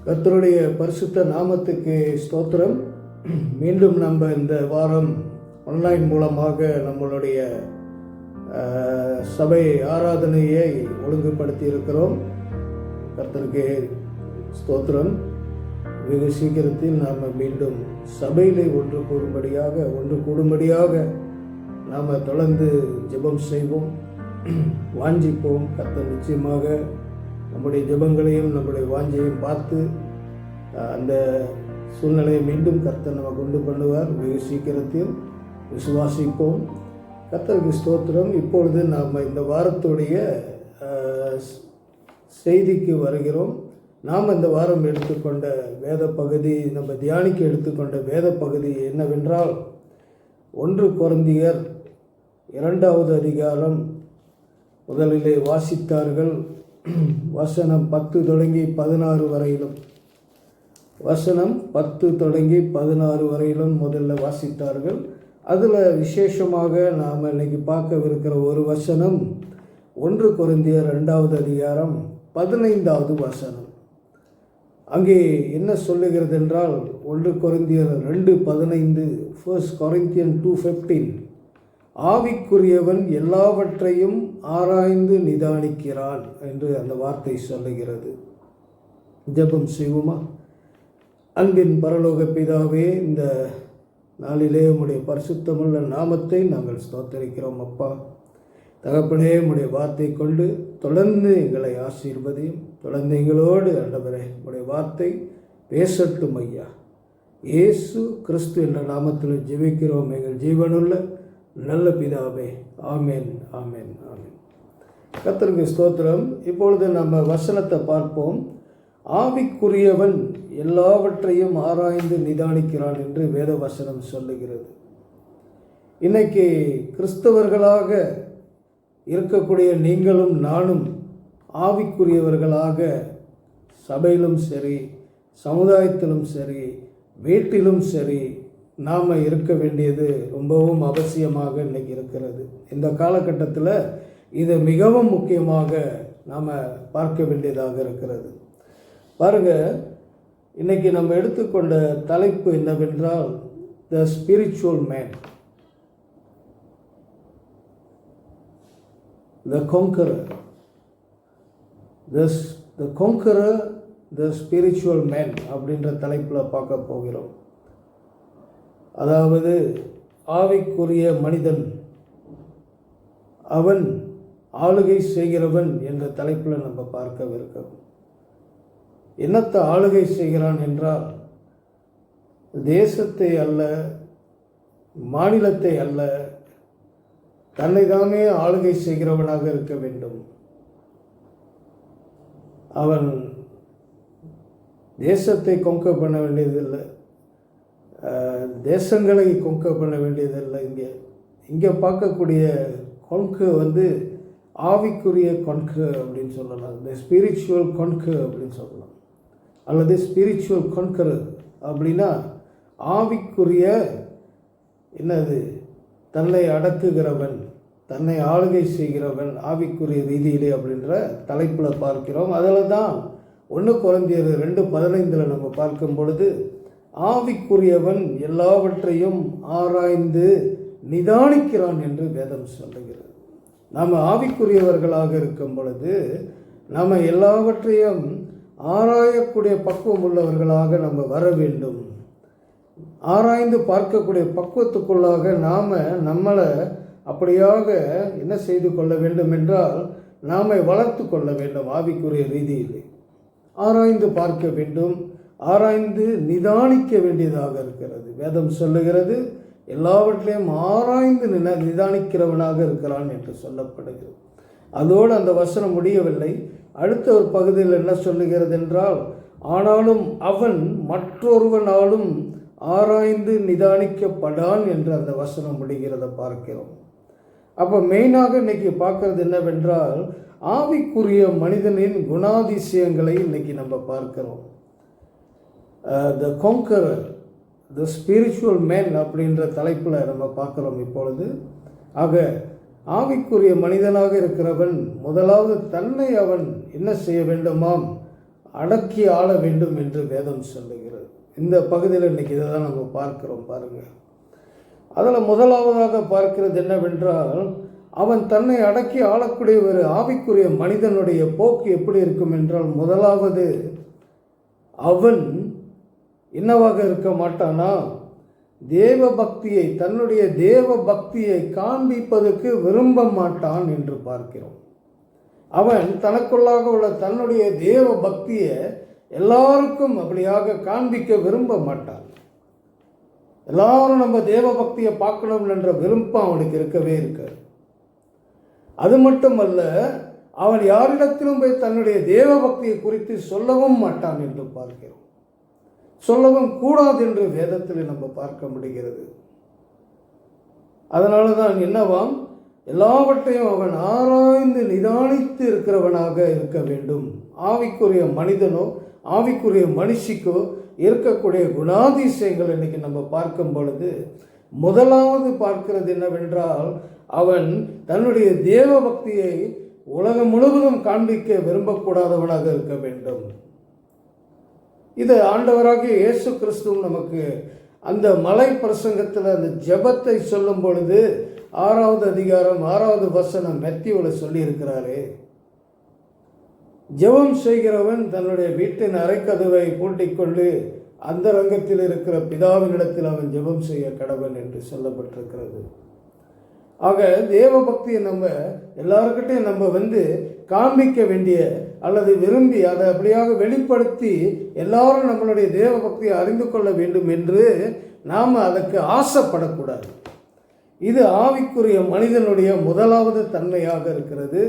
கர்த்தருடைய பரிசுத்த நாமத்துக்கு ஸ்தோத்திரம். மீண்டும் நம்ம இந்த வாரம் ஆன்லைன் மூலமாக நம்மளுடைய சபை ஆராதனையை ஒழுங்குபடுத்தி இருக்கிறோம். கர்த்தருக்கு ஸ்தோத்திரம். வெகு சீக்கிரத்தில் நாம் மீண்டும் சபையிலே ஒன்று கூடும்படியாக நாம் தொடர்ந்து ஜெபம் செய்வோம், வாஞ்சிப்போம். கர்த்தர் நிச்சயமாக நம்முடைய ஜெபங்களையும் நம்முடைய வாஞ்சையும் பார்த்து அந்த சூழ்நிலையை மீண்டும் கர்த்தர் நம்ம கொண்டு பண்ணுவார். வெகு சீக்கிரத்தில் விசுவாசிப்போம். கர்த்தருக்கு ஸ்தோத்திரம். இப்பொழுது நாம் இந்த வாரத்துடைய செய்திக்கு வருகிறோம். நாம் இந்த வாரம் எடுத்துக்கொண்ட வேத பகுதி, நம்ம தியானிக்க எடுத்துக்கொண்ட வேத பகுதி என்னவென்றால் 1 கொரிந்தியர் 2வது அதிகாரம் முதலிலே வாசித்தார்கள். வசனம் 10 தொடங்கி 16 வரையிலும், வசனம் 10 தொடங்கி 16 வரையிலும் முதல்ல வாசித்தார்கள். அதில் விசேஷமாக நாம் இன்னைக்கு பார்க்கவிருக்கிற ஒரு வசனம் 1 கொரிந்தியர் 2வது அதிகாரம் 15வது வசனம். அங்கே என்ன சொல்லுகிறது என்றால் 1 கொரிந்தியர் 2:15, 1 Corinthians 2:15, ஆவிக்குரியவன் எல்லாவற்றையும் ஆராய்ந்து நிதானிக்கிறான் என்று அந்த வார்த்தை சொல்லுகிறது. ஜெபம் செய்வோமா? அன்பின் பரலோக பிதாவே, இந்த நாளிலே உம்முடைய பரிசுத்தமுள்ள நாமத்தை நாங்கள் ஸ்தோத்தரிக்கிறோம். அப்பா தகப்பனே, உம்முடைய வார்த்தை கொண்டு தொடர்ந்து எங்களை ஆசீர்வதியும். தொடர்ந்து எங்களோடு ஆண்டவரே உம்முடைய வார்த்தை பேசட்டும் ஐயா. இயேசு கிறிஸ்து என்ற நாமத்தில் ஜெபிக்கிறோம் எங்கள் ஜீவனுள்ள நல்ல பிதாவே. ஆமென், ஆமென், ஆமென். கர்த்தருக்கு ஸ்தோத்திரம். இப்பொழுது நம்ம வசனத்தை பார்ப்போம். ஆவிக்குரியவன் எல்லாவற்றையும் ஆராய்ந்து நிதானிக்கிறான் என்று வேத வசனம் சொல்லுகிறது. இன்னைக்கு கிறிஸ்தவர்களாக இருக்கக்கூடிய நீங்களும் நானும் ஆவிக்குரியவர்களாக சபையிலும் சரி, சமுதாயத்திலும் சரி, வீட்டிலும் சரி நாம் இருக்க வேண்டியது ரொம்பவும் அவசியமாக இன்னைக்கு இருக்கிறது. இந்த காலகட்டத்தில் இது மிகவும் முக்கியமாக நாம் பார்க்க வேண்டியதாக இருக்கிறது. பாருங்கள், இன்னைக்கு நம்ம எடுத்துக்கொண்ட தலைப்பு என்னவென்றால் த spiritual man, the conqueror, the conqueror, the spiritual man அப்படின்ற தலைப்பில் பார்க்க போகிறோம். அதாவது ஆவிக்குரிய மனிதன், அவன் ஆளுகை செய்கிறவன் என்ற தலைப்பில் நம்ம பார்க்கவிருக்கிறோம். என்னத்தை ஆளுகை செய்கிறான் என்றால் தேசத்தை அல்ல, மாநிலத்தை அல்ல, தன்னை தானே ஆளுகை செய்கிறவனாக இருக்க வேண்டும். அவன் தேசத்தை கொங்க பண்ண வேண்டியதில்லை, தேசங்களை கொங்க பண்ண வேண்டியதில்லை. இங்கே பார்க்கக்கூடிய கொங்கு ஆவிக்குரிய கொங்கு அப்படின்னு சொல்லலாம், இந்த ஸ்பிரிச்சுவல் கொங்கு அப்படின்னு சொல்லலாம். அல்லது ஸ்பிரிச்சுவல் கொன்கர் அப்படின்னா ஆவிக்குரிய என்னது, தன்னை அடக்குகிறவன், தன்னை ஆளுகை செய்கிறவன் ஆவிக்குரிய ரீதியிலே அப்படின்ற தலைப்பில் பார்க்கிறோம். அதில் தான் 1 கொரிந்தியர் 2:15 நம்ம பார்க்கும் பொழுது ஆவிக்குரியவன் எல்லாவற்றையும் ஆராய்ந்து நிதானிக்கிறான் என்று வேதம் சொல்லுகிறது. நாம் ஆவிக்குரியவர்களாக இருக்கும் பொழுது நாம் எல்லாவற்றையும் ஆராயக்கூடிய பக்குவம் உள்ளவர்களாக நம்ம வர வேண்டும். ஆராய்ந்து பார்க்கக்கூடிய பக்குவத்துக்குள்ளாக நாம் நம்மளை அப்படியாக என்ன செய்து கொள்ள வேண்டும் என்றால் நாம் வளர்த்து கொள்ள வேண்டும். ஆவிக்குரிய ரீதியில் ஆராய்ந்து பார்க்க வேண்டும், ஆராய்ந்து நிதானிக்க வேண்டியதாக இருக்கிறது. வேதம் சொல்லுகிறது எல்லாவற்றையும் ஆராய்ந்து நிதானிக்கிறவனாக இருக்கிறான் என்று சொல்லப்படுகிறது. அதோடு அந்த வசனம் முடியவில்லை. அடுத்த ஒரு பகுதியில் என்ன சொல்லுகிறது என்றால், ஆனாலும் அவன் மற்றொருவனாலும் ஆராய்ந்து நிதானிக்கப்படான் என்று அந்த வசனம் முடிகிறத பார்க்கிறோம். அப்போ மெயினாக இன்னைக்கு பார்க்கறது என்னவென்றால் ஆவிக்குரிய மனிதனின் குணாதிசயங்களை இன்னைக்கு நம்ம பார்க்கிறோம். த கான்கரர், த ஸ்பிரிச்சுவல் மேன் அப்படின்ற தலைப்பில் நம்ம பார்க்குறோம் இப்பொழுது. ஆக ஆவிக்குரிய மனிதனாக இருக்கிறவன் முதலாவது தன்னை அவன் என்ன செய்ய வேண்டுமாம், அடக்கி ஆள வேண்டும் என்று வேதம் சொல்லுகிறது. இந்த பகுதியில் இன்றைக்கி இதை தான் நம்ம பார்க்கிறோம். பாருங்கள், அதில் முதலாவதாக பார்க்கிறது என்னவென்றால், அவன் தன்னை அடக்கி ஆளக்கூடிய ஒரு ஆவிக்குரிய மனிதனுடைய போக்கு எப்படி இருக்கும் என்றால், முதலாவது அவன் என்னவாக இருக்க மாட்டானா, தேவ பக்தியை, தன்னுடைய தேவ பக்தியை காண்பிப்பதற்கு விரும்ப மாட்டான் என்று பார்க்கிறோம். அவன் தனக்குள்ளாக உள்ள தன்னுடைய தேவ பக்தியை எல்லாருக்கும் அப்படியாக காண்பிக்க விரும்ப மாட்டான். எல்லாரும் நம்ம தேவ பக்தியை பார்க்கணும் என்ற விருப்பம் அவனுக்கு இருக்கவே இருக்காது. அது மட்டுமல்ல, அவன் யாரிடத்திலும் போய் தன்னுடைய தேவ பக்தியை குறித்து சொல்லவும் மாட்டான் என்று பார்க்கிறோம். சொல்லவும் கூடாது என்று வேதத்தில் நம்ம பார்க்க முடிகிறது. அதனால தான் என்னவாம், எல்லாவற்றையும் அவன் ஆராய்ந்து நிதானித்து இருக்கிறவனாக இருக்க வேண்டும். ஆவிக்குரிய மனிதனோ ஆவிக்குரிய மனுஷிக்கோ இருக்கக்கூடிய குணாதிசயங்கள் இன்னைக்கு நம்ம பார்க்கும் பொழுது, முதலாவது பார்க்கிறது என்னவென்றால், அவன் தன்னுடைய தேவ பக்தியை உலகம் முழுவதும் காண்பிக்க விரும்பக்கூடாதவனாக இருக்க வேண்டும். இது ஆண்டவராகிய இயேசு கிறிஸ்துவும் நமக்கு அந்த மலை பிரசங்கத்தில் அந்த ஜெபத்தை சொல்லும் பொழுது 6வது அதிகாரம் 6வது வசனம் மத்தேயுவில் சொல்லியிருக்கிறாரே, ஜெபம் செய்கிறவன் தன்னுடைய வீட்டின் அறைக்கதவை பூட்டிக்கொண்டு அந்த ரங்கத்தில் இருக்கிற பிதாவினிடத்தில் அவன் ஜெபம் செய்ய கடவன் என்று சொல்லப்பட்டிருக்கிறது. ஆக தேவ பக்தியை நம்ம எல்லாருக்கிட்டையும் நம்ம காண்பிக்க வேண்டிய அல்லது விரும்பி அதை அப்படியாக வெளிப்படுத்தி எல்லாரும் நம்மளுடைய தேவ பக்தியை அறிந்து கொள்ள வேண்டும் என்று நாம் அதற்கு ஆசைப்படக்கூடாது. இது ஆவிக்குரிய மனிதனுடைய முதலாவது தன்மையாக இருக்கிறது.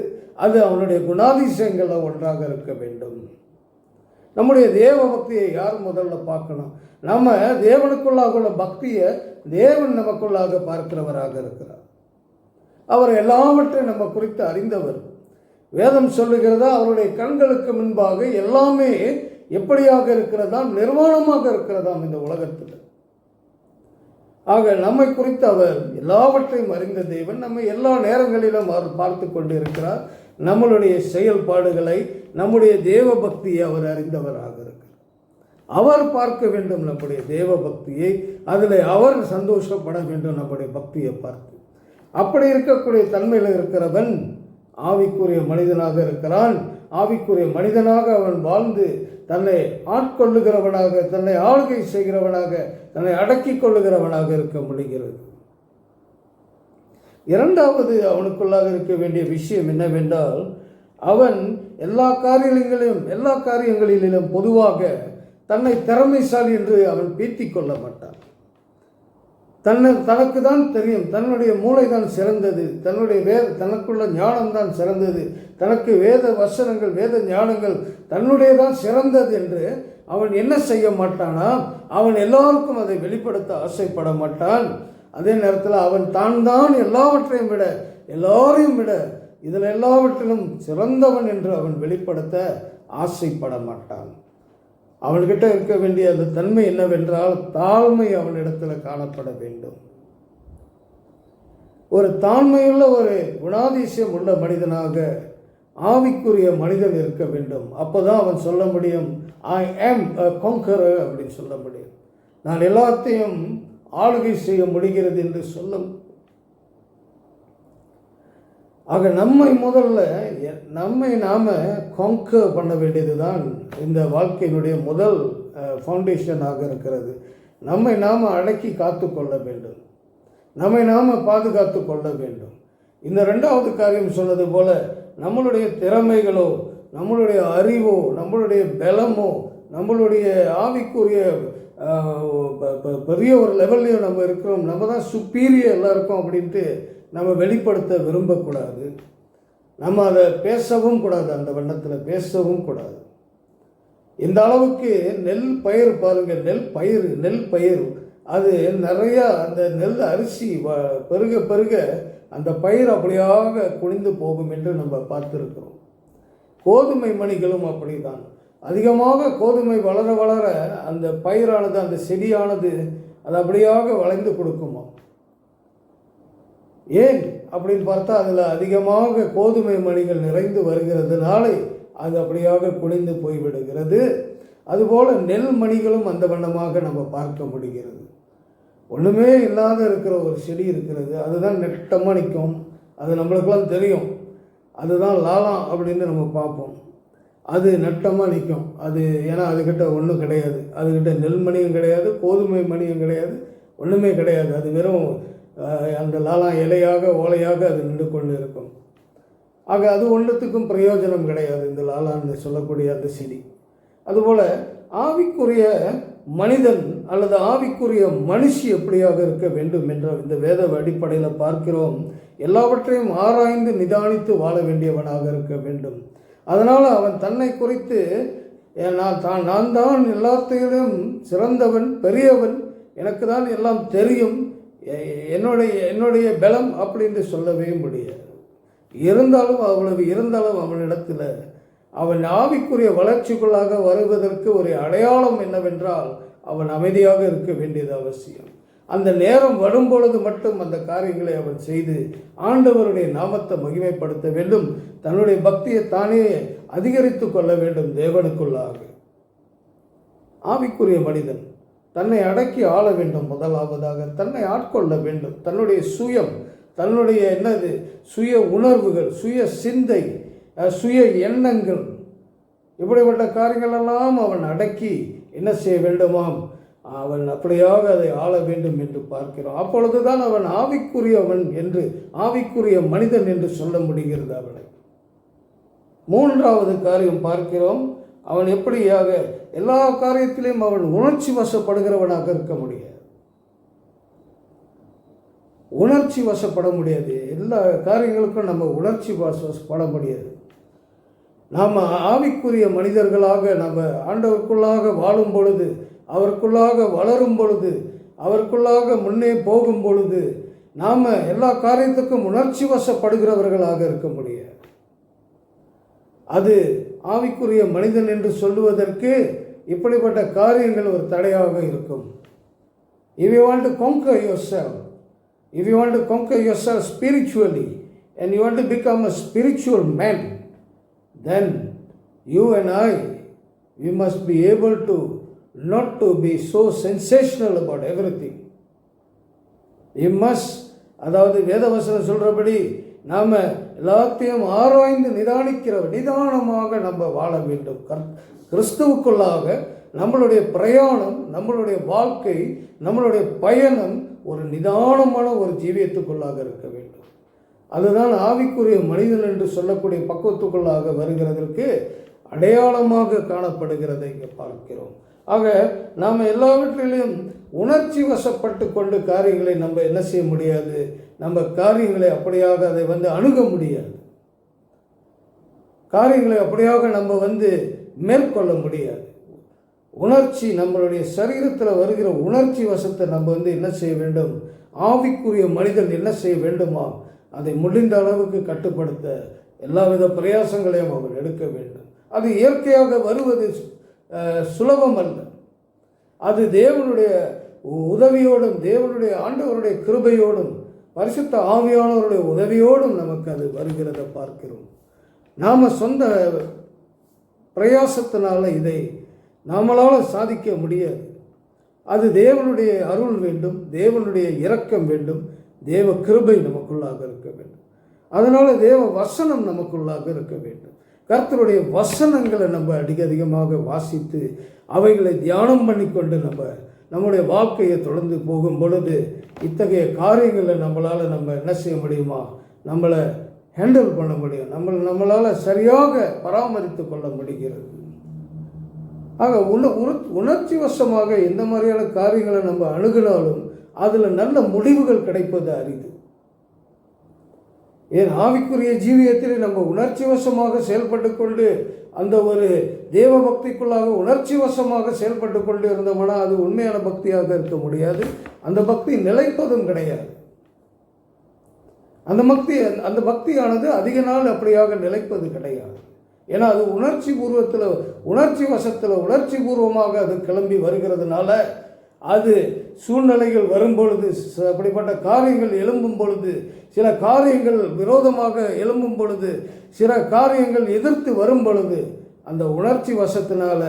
அது அவனுடைய குணாதிசயங்களில் ஒன்றாக இருக்க வேண்டும். நம்முடைய தேவ பக்தியை யார் முதல்ல பார்க்கணும்? நம்ம தேவனுக்குள்ளாக உள்ள பக்தியை தேவன் நமக்குள்ளாக பார்க்கிறவராக இருக்கிறார். அவர் எல்லாவற்றையும் நம்ம குறித்து அறிந்தவர். வேதம் சொல்லுகிறதா, அவருடைய கண்களுக்கு முன்பாக எல்லாமே எப்படியாக இருக்கிறதாம், நிர்வாணமாக இருக்கிறதாம் இந்த உலகத்தில். ஆக நம்மை குறித்து அவர் எல்லாவற்றையும் அறிந்த தேவன். நம்ம எல்லா நேரங்களிலும் அவர் பார்த்து கொண்டு இருக்கிறார். நம்மளுடைய செயல்பாடுகளை, நம்முடைய தேவ பக்தியை அவர் அறிந்தவராக இருக்கிறார். அவர் பார்க்க வேண்டும் நம்முடைய தேவ பக்தியை, அதில் அவர் சந்தோஷப்பட வேண்டும் நம்முடைய பக்தியை பார்த்து. அப்படி இருக்கக்கூடிய தன்மையில் இருக்கிறவன் ஆவிக்குரிய மனிதனாக இருக்கிறான். ஆவிக்குரிய மனிதனாக அவன் வாழ்ந்து தன்னை ஆட்கொள்ளுகிறவனாக, தன்னை ஆளுகை செய்கிறவனாக, தன்னை அடக்கி கொள்ளுகிறவனாக இருக்க முடிகிறது. இரண்டாவது அவனுக்குள்ளாக இருக்க வேண்டிய விஷயம் என்னவென்றால், அவன் எல்லா காரியங்களிலும் பொதுவாக தன்னை திறமைசாலி என்று அவன் பீத்தி கொள்ள மாட்டான். தனக்கு தான் தெரியும், தன்னுடைய மூளை தான் சிறந்தது, தனக்குள்ள ஞானம் தான் சிறந்தது, தனக்கு வேத வசனங்கள், வேத ஞானங்கள் தன்னுடையதான் சிறந்தது என்று அவன் என்ன செய்ய மாட்டானா, அவன் எல்லாருக்கும் அதை வெளிப்படுத்த ஆசைப்பட மாட்டான். அதே நேரத்தில் அவன் தான் எல்லாவற்றையும் விட, எல்லாரையும் விட, இதில் எல்லாவற்றிலும் சிறந்தவன் என்று அவன் வெளிப்படுத்த ஆசைப்பட மாட்டான். அவன்கிட்ட இருக்க வேண்டிய அந்த தன்மை என்னவென்றால், தாழ்மை அவனிடத்தில் காணப்பட வேண்டும். ஒரு தாழ்மையுள்ள ஒரு குணாதிசயம் உள்ள மனிதனாக ஆவிக்குரிய மனிதன் இருக்க வேண்டும். அப்போதான் அவன் சொல்ல முடியும், ஐ ஆம் a conqueror அப்படின்னு சொல்ல முடியும். நான் எல்லாத்தையும் ஆளுகை செய்ய முடிகிறது என்று சொல்ல. ஆக நம்மை நாம கான்கர் பண்ண வேண்டியது தான் இந்த வாழ்க்கையினுடைய முதல் ஃபவுண்டேஷனாக இருக்கிறது. நம்மை நாம் அடக்கி காத்து கொள்ள வேண்டும், நம்மை நாம் பாதுகாத்து கொள்ள வேண்டும். இந்த ரெண்டாவது காரியம் சொன்னது போல, நம்மளுடைய திறமைகளோ, நம்மளுடைய அறிவோ, நம்மளுடைய பலமோ, நம்மளுடைய ஆவிக்குரிய பெரிய ஒரு லெவல்லையோ நம்ம இருக்கிறோம், நம்ம தான் சுப்பீரியர் எல்லாருக்கும் அப்படின்ட்டு நம்ம வெளிப்படுத்த விரும்பக்கூடாது. நம்ம அதை பேசவும் கூடாது, அந்த வண்ணத்தில் பேசவும் கூடாது. இந்த அளவுக்கு நெல் பயிர் பாருங்கள், நெல் பயிர் அது நிறையா அந்த நெல் அரிசி பெருக பெருக அந்த பயிர் அப்படியாக குனிந்து போகும் என்று நம்ம பார்த்துருக்கிறோம். கோதுமை மணிகளும் அப்படிதான். அதிகமாக கோதுமை வளர வளர அந்த பயிரானது, அந்த செடியானது அது அப்படியாக வளைந்து கொடுக்குமா. ஏன் அப்படின்னு பார்த்தா, அதில் அதிகமாக கோதுமை மணிகள் நிறைந்து வருகிறதுனால அது அப்படியாக குனிந்து போய்விடுகிறது. அதுபோல் நெல் மணிகளும் அந்த வண்ணமாக நம்ம பார்க்க முடிகிறது. ஒன்றுமே இல்லாத இருக்கிற ஒரு செடி இருக்கிறது, அதுதான் நெட்டமாக நிற்கும். அது நம்மளுக்கெல்லாம் தெரியும், அதுதான் லாலம் அப்படின்னு நம்ம பார்ப்போம். அது நட்டமாக நிற்கும். அது ஏன்னா அதுக்கிட்ட ஒன்றும் கிடையாது, அதுக்கிட்ட நெல் மணியும் கிடையாது, கோதுமை மணியும் கிடையாது, ஒன்றுமே கிடையாது. அது வெறும் அந்த லாலம் இலையாக ஓலையாக அது நின்று கொண்டு இருக்கும். ஆக அது ஒன்றுத்துக்கும் பிரயோஜனம் கிடையாது இந்த லாலான்னு சொல்லக்கூடிய அந்த செடி. அதுபோல் ஆவிக்குரிய மனிதன் அல்லது ஆவிக்குரிய மனுஷி எப்படியாக இருக்க வேண்டும் என்ற இந்த வேத அடிப்படையில் பார்க்கிறோம். எல்லாவற்றையும் ஆராய்ந்து நிதானித்து வாழ வேண்டியவனாக இருக்க வேண்டும். அதனால் அவன் தன்னை குறித்து நான் தான் எல்லாத்தையும் சிறந்தவன், பெரியவன், எனக்கு தான் எல்லாம் தெரியும், என்னுடைய பலம் அப்படின்னு சொல்லவே முடியாது. இருந்தாலும் அவனிடத்தில் அவன் ஆவிக்குரிய வளர்ச்சிக்குள்ளாக வருவதற்கு ஒரு அடையாளம் என்னவென்றால் அவன் அமைதியாக இருக்க வேண்டியது அவசியம். அந்த நேரம் வரும்பொழுது மட்டும் அந்த காரியங்களை அவன் செய்து ஆண்டவருடைய நாமத்தை மகிமைப்படுத்த வேண்டும். தன்னுடைய பக்தியை தானே அதிகரித்து கொள்ள வேண்டும் தேவனுக்குள்ளாக. ஆவிக்குரிய மனிதன் தன்னை அடக்கி ஆள வேண்டும். முதலாவதாக தன்னை ஆட்கொள்ள வேண்டும். தன்னுடைய சுயம், தன்னுடைய சுய உணர்வுகள், சுய சிந்தை, சுய எண்ணங்கள், இப்படிப்பட்ட காரியங்களெல்லாம் அவன் அடக்கி என்ன செய்ய வேண்டுமாம், அவன் அப்படியாக அதை ஆள வேண்டும் என்று பார்க்கிறோம். அப்பொழுதுதான் அவன் ஆவிக்குரியவன் என்று, ஆவிக்குரிய மனிதன் என்று சொல்ல முடிகிறது அவனை. மூன்றாவது காரியம் பார்க்கிறோம், அவன் எப்படியாக எல்லா காரியத்திலையும் அவன் உணர்ச்சி வசப்படுகிறவனாக இருக்க முடியாது. உணர்ச்சி வசப்பட முடியாது. எல்லா காரியங்களுக்கும் நம்ம உணர்ச்சி வசப்பட முடியாது. நாம் ஆவிக்குரிய மனிதர்களாக நம்ம ஆண்டவருக்குள்ளாக வாழும் பொழுது, அவருக்குள்ளாக வளரும் பொழுது, அவருக்குள்ளாக முன்னே போகும் பொழுது நாம் எல்லா காரியத்துக்கும் உணர்ச்சி வசப்படுகிறவர்களாக இருக்க முடியாது. அது ஆவிக்குரிய மனிதன் என்று சொல்லுவதற்கு இப்படிப்பட்ட காரியங்கள் ஒரு தடையாக இருக்கும். If you want to conquer yourself, if you want to conquer yourself spiritually and you want to become a spiritual man, then you and we must be able to not to be so sensational about everything. We must, அதாவது வேதவசனம் சொல்கிறபடி நாம் எல்லாத்தையும் ஆராய்ந்து நிதானமாக நம்ம வாழ வேண்டும். கிறிஸ்துவுக்குள்ளாக நம்மளுடைய பிரயாணம், நம்மளுடைய வாழ்க்கை, நம்மளுடைய பயணம் ஒரு நிதானமான ஒரு ஜீவியத்துக்குள்ளாக இருக்க வேண்டும். அதுதான் ஆவிக்குரிய மனிதன் என்று சொல்லக்கூடிய பக்குவத்துக்குள்ளாக வருகிறதற்கு அடையாளமாக காணப்படுகிறதை இங்கே பார்க்கிறோம். ஆக நாம் எல்லாவற்றிலையும் உணர்ச்சி வசப்பட்டு கொண்டு காரியங்களை நம்ம என்ன செய்ய முடியாது, நம்ம காரியங்களை அப்படியாக அதை அணுக முடியாது, காரியங்களை அப்படியாக நம்ம மேற்கொள்ள முடியாது. உணர்ச்சி, நம்மளுடைய சரீரத்தில் வருகிற உணர்ச்சி வசத்தை நம்ம என்ன செய்ய வேண்டும், ஆவிக்குரிய மனிதன் என்ன செய்ய வேண்டுமா அதை முடிந்த அளவுக்கு கட்டுப்படுத்த எல்லாவித பிரயாசங்களையும் அவன் எடுக்க வேண்டும். அது இயற்கையாக வருவது சுலபம் அல்ல. அது தேவனுடைய உதவியோடும், தேவனுடைய ஆண்டவருடைய கிருபையோடும், பரிசுத்த ஆவியானவருடைய உதவியோடும் நமக்கு அது வருகிறத பார்க்கிறோம். நாம் சொந்த பிரயாசத்தினால இதை நம்மளால் சாதிக்க முடியாது. அது தேவனுடைய அருள் வேண்டும், தேவனுடைய இரக்கம் வேண்டும், தேவ கிருபை நமக்குள்ளாக இருக்க வேண்டும். அதனால் தேவ வசனம் நமக்குள்ளாக இருக்க வேண்டும். கர்த்தருடைய வசனங்களை நம்ம அதிகமாக வாசித்து அவைகளை தியானம் பண்ணி கொண்டு நம்முடைய வாழ்க்கையை தொடர்ந்து போகும் பொழுது இத்தகைய காரியங்களை நம்மளால் என்ன செய்ய முடியுமா, நம்மளை ஹேண்டில் பண்ண முடியும், நம்மளால் சரியாக பராமரித்து கொள்ள முடிகிறது. ஆக உணர்ச்சி வசமாக எந்த மாதிரியான காரியங்களை நம்ம அணுகினாலும் அதில் நல்ல முடிவுகள் கிடைப்பது அரிது. ஏன் ஆவிக்குரிய ஜீவியத்தில் நம்ம உணர்ச்சி வசமாக செயல்பட்டு கொண்டு அந்த ஒரு தேவ பக்திக்குள்ளாக உணர்ச்சி வசமாக செயல்பட்டு கொண்டு இருந்தோம்னா அது உண்மையான பக்தியாக இருக்க முடியாது. அந்த பக்தி நிலைப்பதும் கிடையாது. அந்த பக்தியானது அதிக நாள் அப்படியாக நிலைப்பது கிடையாது. ஏன்னா அது உணர்ச்சி பூர்வமாக அது கிளம்பி வருகிறதுனால அது சூழ்நிலைகள் வரும்பொழுது, அப்படிப்பட்ட காரியங்கள் எழும்பும் பொழுது, சில காரியங்கள் விரோதமாக எழும்பும் பொழுது, சில காரியங்கள் எதிர்த்து வரும் பொழுது, அந்த உணர்ச்சி வசத்தினால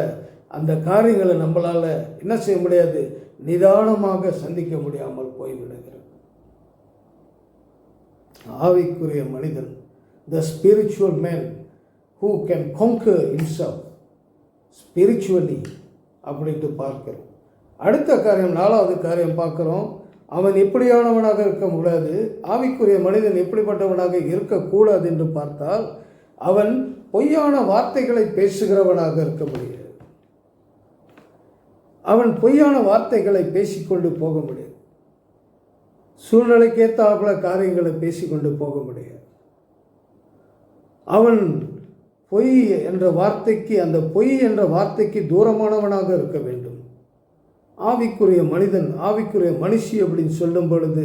அந்த காரியங்களை நம்மளால் என்ன செய்ய முடியாது, நிதானமாக சந்திக்க முடியாமல் போய்விடுகிறது. ஆவிக்குரிய மனிதன், the spiritual man who can conquer himself spiritually அப்படின்ட்டு பார்க்கிறோம். அடுத்த காரியம், 4வது காரியம் பார்க்குறோம். அவன் எப்படியானவனாக இருக்க முடியாது, ஆவிக்குரிய மனிதன் எப்படிப்பட்டவனாக இருக்கக்கூடாது என்று பார்த்தால், அவன் பொய்யான வார்த்தைகளை பேசுகிறவனாக இருக்க முடியாது. அவன் பொய்யான வார்த்தைகளை பேசிக்கொண்டு போக முடியாது. சூழ்நிலைக்கேற்றாப்புல காரியங்களை பேசிக்கொண்டு போக முடியாது. அவன் பொய் என்ற வார்த்தைக்கு, அந்த பொய் என்ற வார்த்தைக்கு தூரமானவனாக இருக்க வேண்டும். ஆவிக்குரிய மனிதன், ஆவிக்குரிய மனுஷி அப்படின்னு சொல்லும் பொழுது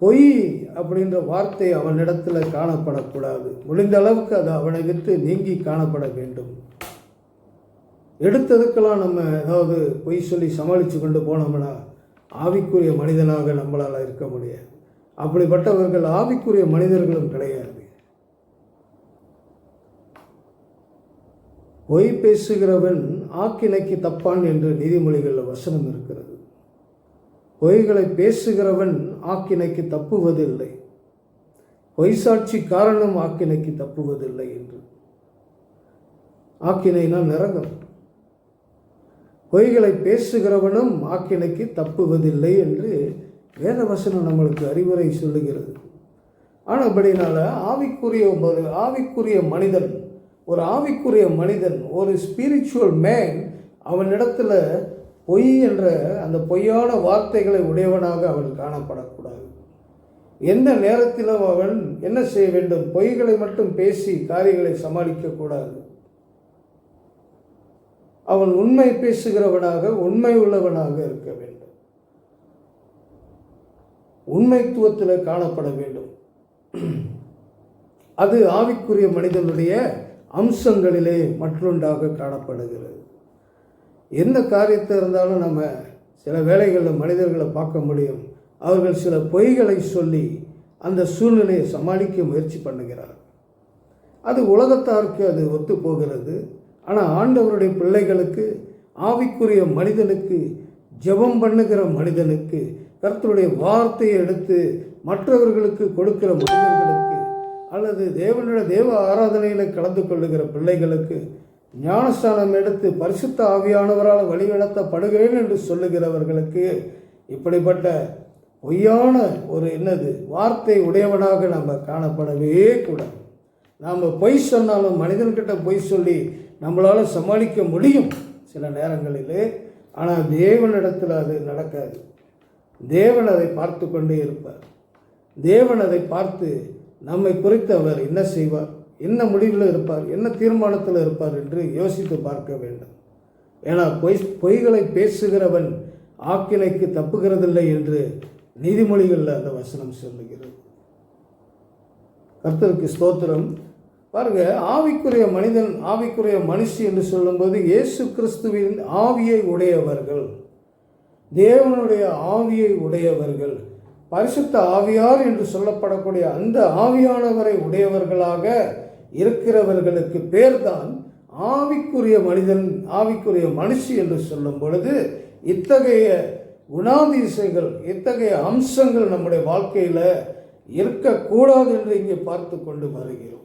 பொய் அப்படின்ற வார்த்தை அவனிடத்தில் காணப்படக்கூடாது. முடிந்த அளவுக்கு அது அவனை விட்டு நீங்கி காணப்பட வேண்டும். எடுத்ததுக்கெல்லாம் நம்ம ஏதாவது பொய் சொல்லி சமாளித்து கொண்டு போனோம்னா ஆவிக்குரிய மனிதனாக நம்மளால் இருக்க முடியாது. அப்படிப்பட்டவர்கள் ஆவிக்குரிய மனிதர்களும் கிடையாது. பொய் பேசுகிறவன் ஆக்கினைக்கு தப்பான் என்று நீதிமொழிகளில் வசனம் இருக்கிறது. பொய்களை பேசுகிறவன் ஆக்கினைக்கு தப்புவதில்லை, பொய் சாட்சி காரணம் ஆக்கினைக்கு தப்புவதில்லை என்று. ஆக்கினைனா நரகம். பொய்களை பேசுகிறவனும் ஆக்கினைக்கு தப்புவதில்லை என்று வேத வசனம் நம்மளுக்கு அறிவுரை சொல்லுகிறது. ஆனபடினால ஆவிக்குரிய மனிதன், ஒரு ஆவிக்குரிய மனிதன், ஒரு ஸ்பிரிச்சுவல் மேன், அவனிடத்தில் பொய் என்ற அந்த பொய்யான வார்த்தைகளை உடையவனாக அவன் காணப்படக்கூடாது. எந்த நேரத்திலும் அவன் என்ன செய்ய வேண்டும், பொய்களை மட்டும் பேசி காரியங்களை சமாளிக்கக்கூடாது. அவன் உண்மை பேசுகிறவனாக, உண்மை உள்ளவனாக இருக்க வேண்டும். உண்மைத்துவத்தில் காணப்பட வேண்டும். அது ஆவிக்குரிய மனிதனுடைய அம்சங்களிலே மற்றொன்றாக காணப்படுகிறது. எந்த காரியத்தை இருந்தாலும் நம்ம சில வேளைகளில் மனிதர்களை பார்க்க முடியும். அவர்கள் சில பொய்களை சொல்லி அந்த சூழ்நிலையை சமாளிக்க முயற்சி பண்ணுகிறார். அது உலகத்தாருக்கு அது ஒத்து போகிறது. ஆனால் ஆண்டவருடைய பிள்ளைகளுக்கு, ஆவிக்குரிய மனிதனுக்கு, ஜெபம் பண்ணுகிற மனிதனுக்கு, கர்த்தருடைய வார்த்தையை எடுத்து மற்றவர்களுக்கு கொடுக்கிற மனிதர்களுக்கு, அல்லது தேவ ஆராதனையில் கலந்து கொள்ளுகிற பிள்ளைகளுக்கு, ஞானஸ்தானம் எடுத்து பரிசுத்த ஆவியானவரால் வழிநடத்தப்படுகிறேன் என்று சொல்லுகிறவர்களுக்கு, இப்படிப்பட்ட பொய்யான ஒரு வார்த்தை உடையவனாக நம்ம காணப்படவே கூடாது. நாம் பொய் சொன்னாலும் மனிதன்கிட்ட பொய் சொல்லி நம்மளால் சமாளிக்க முடியும் சில நேரங்களிலே. ஆனால் தேவனிடத்தில் அது நடக்காது. தேவன் அதை பார்த்து கொண்டே இருப்பார். தேவன் அதை பார்த்து நம்மை குறித்து அவர் என்ன செய்வார், என்ன முடிவில் இருப்பார், என்ன தீர்மானத்தில் இருப்பார் என்று யோசித்து பார்க்க வேண்டும். ஏன்னா பொய்களை பேசுகிறவன் ஆக்கினைக்கு தப்புகிறதில்லை என்று நீதிமொழிகளில் அந்த வசனம் சொல்லுகிறது. கர்த்தருக்கு ஸ்தோத்திரம். பாருங்க, ஆவிக்குரிய மனிதன், ஆவிக்குரிய மனுஷி என்று சொல்லும்போது இயேசு கிறிஸ்துவின் ஆவியை உடையவர்கள், தேவனுடைய ஆவியை உடையவர்கள், பரிசுத்த ஆவியார் என்று சொல்லப்படக்கூடிய அந்த ஆவியானவரை உடையவர்களாக இருக்கிறவர்களுக்கு பேர்தான் ஆவிக்குரிய மனிதன், ஆவிக்குரிய மனுஷி என்று சொல்லும் பொழுது இத்தகைய குணாதிசயங்கள், இத்தகைய அம்சங்கள் நம்முடைய வாழ்க்கையில் இருக்கக்கூடாது என்று இங்கே பார்த்து கொண்டு வருகிறோம்.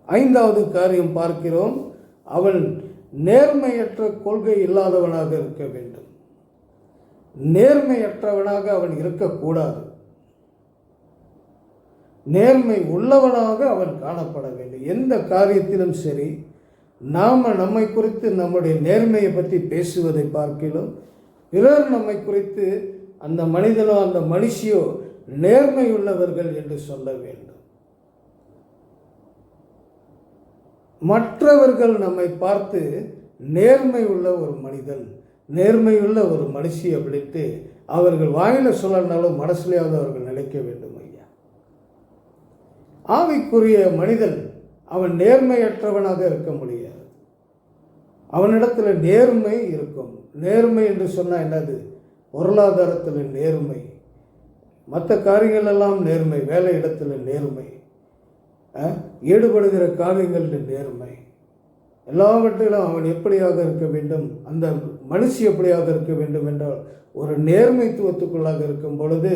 5வது காரியம் பார்க்கிறோம். அவன் நேர்மையற்ற கொள்கை இல்லாதவனாக இருக்க வேண்டும். நேர்மையற்றவனாக அவன் இருக்கக்கூடாது. நேர்மை உள்ளவனாக அவன் காணப்பட வேண்டும். எந்த காரியத்திலும் சரி, நாம் நம்மை குறித்து நம்முடைய நேர்மையை பற்றி பேசுவதை பார்க்கிலும் பிறர் நம்மை குறித்து அந்த மனிதனோ அந்த மனுஷியோ நேர்மை உள்ளவர்கள் என்று சொல்ல வேண்டும். மற்றவர்கள் நம்மை பார்த்து நேர்மை உள்ள ஒரு மனிதன், நேர்மையுள்ள ஒரு மனுஷி அப்படின்ட்டு அவர்கள் வாயில சொல்லனாலும் மனசுலையாவது அவர்கள் நினைக்க வேண்டும். ஐயா, ஆவிக்குரிய மனிதன் அவன் நேர்மையற்றவனாக இருக்க முடியாது. அவனிடத்தில் நேர்மை இருக்கும். நேர்மை என்று சொன்னால் என்னது? பொருளாதாரத்தில் நேர்மை, மற்ற காரியங்கள் எல்லாம் நேர்மை, வேலை இடத்துல நேர்மை, ஈடுபடுகிற காரியங்களில் நேர்மை, எல்லாவற்றிலும் அவன் எப்படியாக இருக்க வேண்டும், அந்த மனுஷி எப்படியாக இருக்க வேண்டும் என்றால் ஒரு நேர்மைத்துவத்துக்குள்ளாக இருக்கும் பொழுது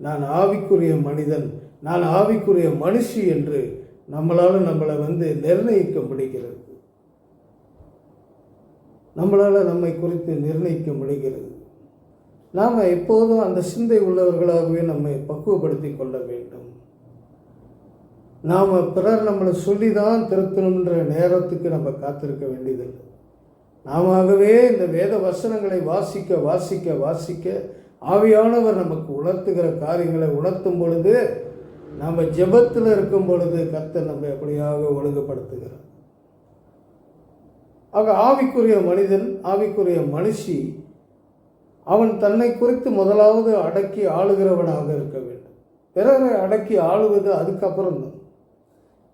நான் ஆவிக்குரிய மனிதன், நான் ஆவிக்குரிய மனுஷி என்று நம்மளால் நம்மளை நிர்ணயிக்க முடிகிறது. நம்மளால் நம்மை குறித்து நிர்ணயிக்க முடிகிறது. நாம் எப்போதும் அந்த சிந்தை உள்ளவர்களாகவே நம்மை பக்குவப்படுத்தி கொள்ள வேண்டும். நாம் பிறர் நம்மளை சொல்லி தான் திருத்தணுன்ற நேரத்துக்கு நம்ம காத்திருக்க வேண்டியதில்லை. நாமவே இந்த வேத வசனங்களை வாசிக்க வாசிக்க வாசிக்க ஆவியானவர் நமக்கு உணர்த்துகிற காரியங்களை உணர்த்தும் பொழுது, நம்ம ஜெபத்தில் இருக்கும் பொழுது கர்த்தர் நம்ம எப்படியாக ஒழுங்குபடுத்துகிறார். ஆக ஆவிக்குரிய மனிதன், ஆவிக்குரிய மனுஷி, அவன் தன்னை குறித்து முதலாவது அடக்கி ஆளுகிறவனாக இருக்க வேண்டும். பிறரை அடக்கி ஆளுவது அதுக்கப்புறம் தான்.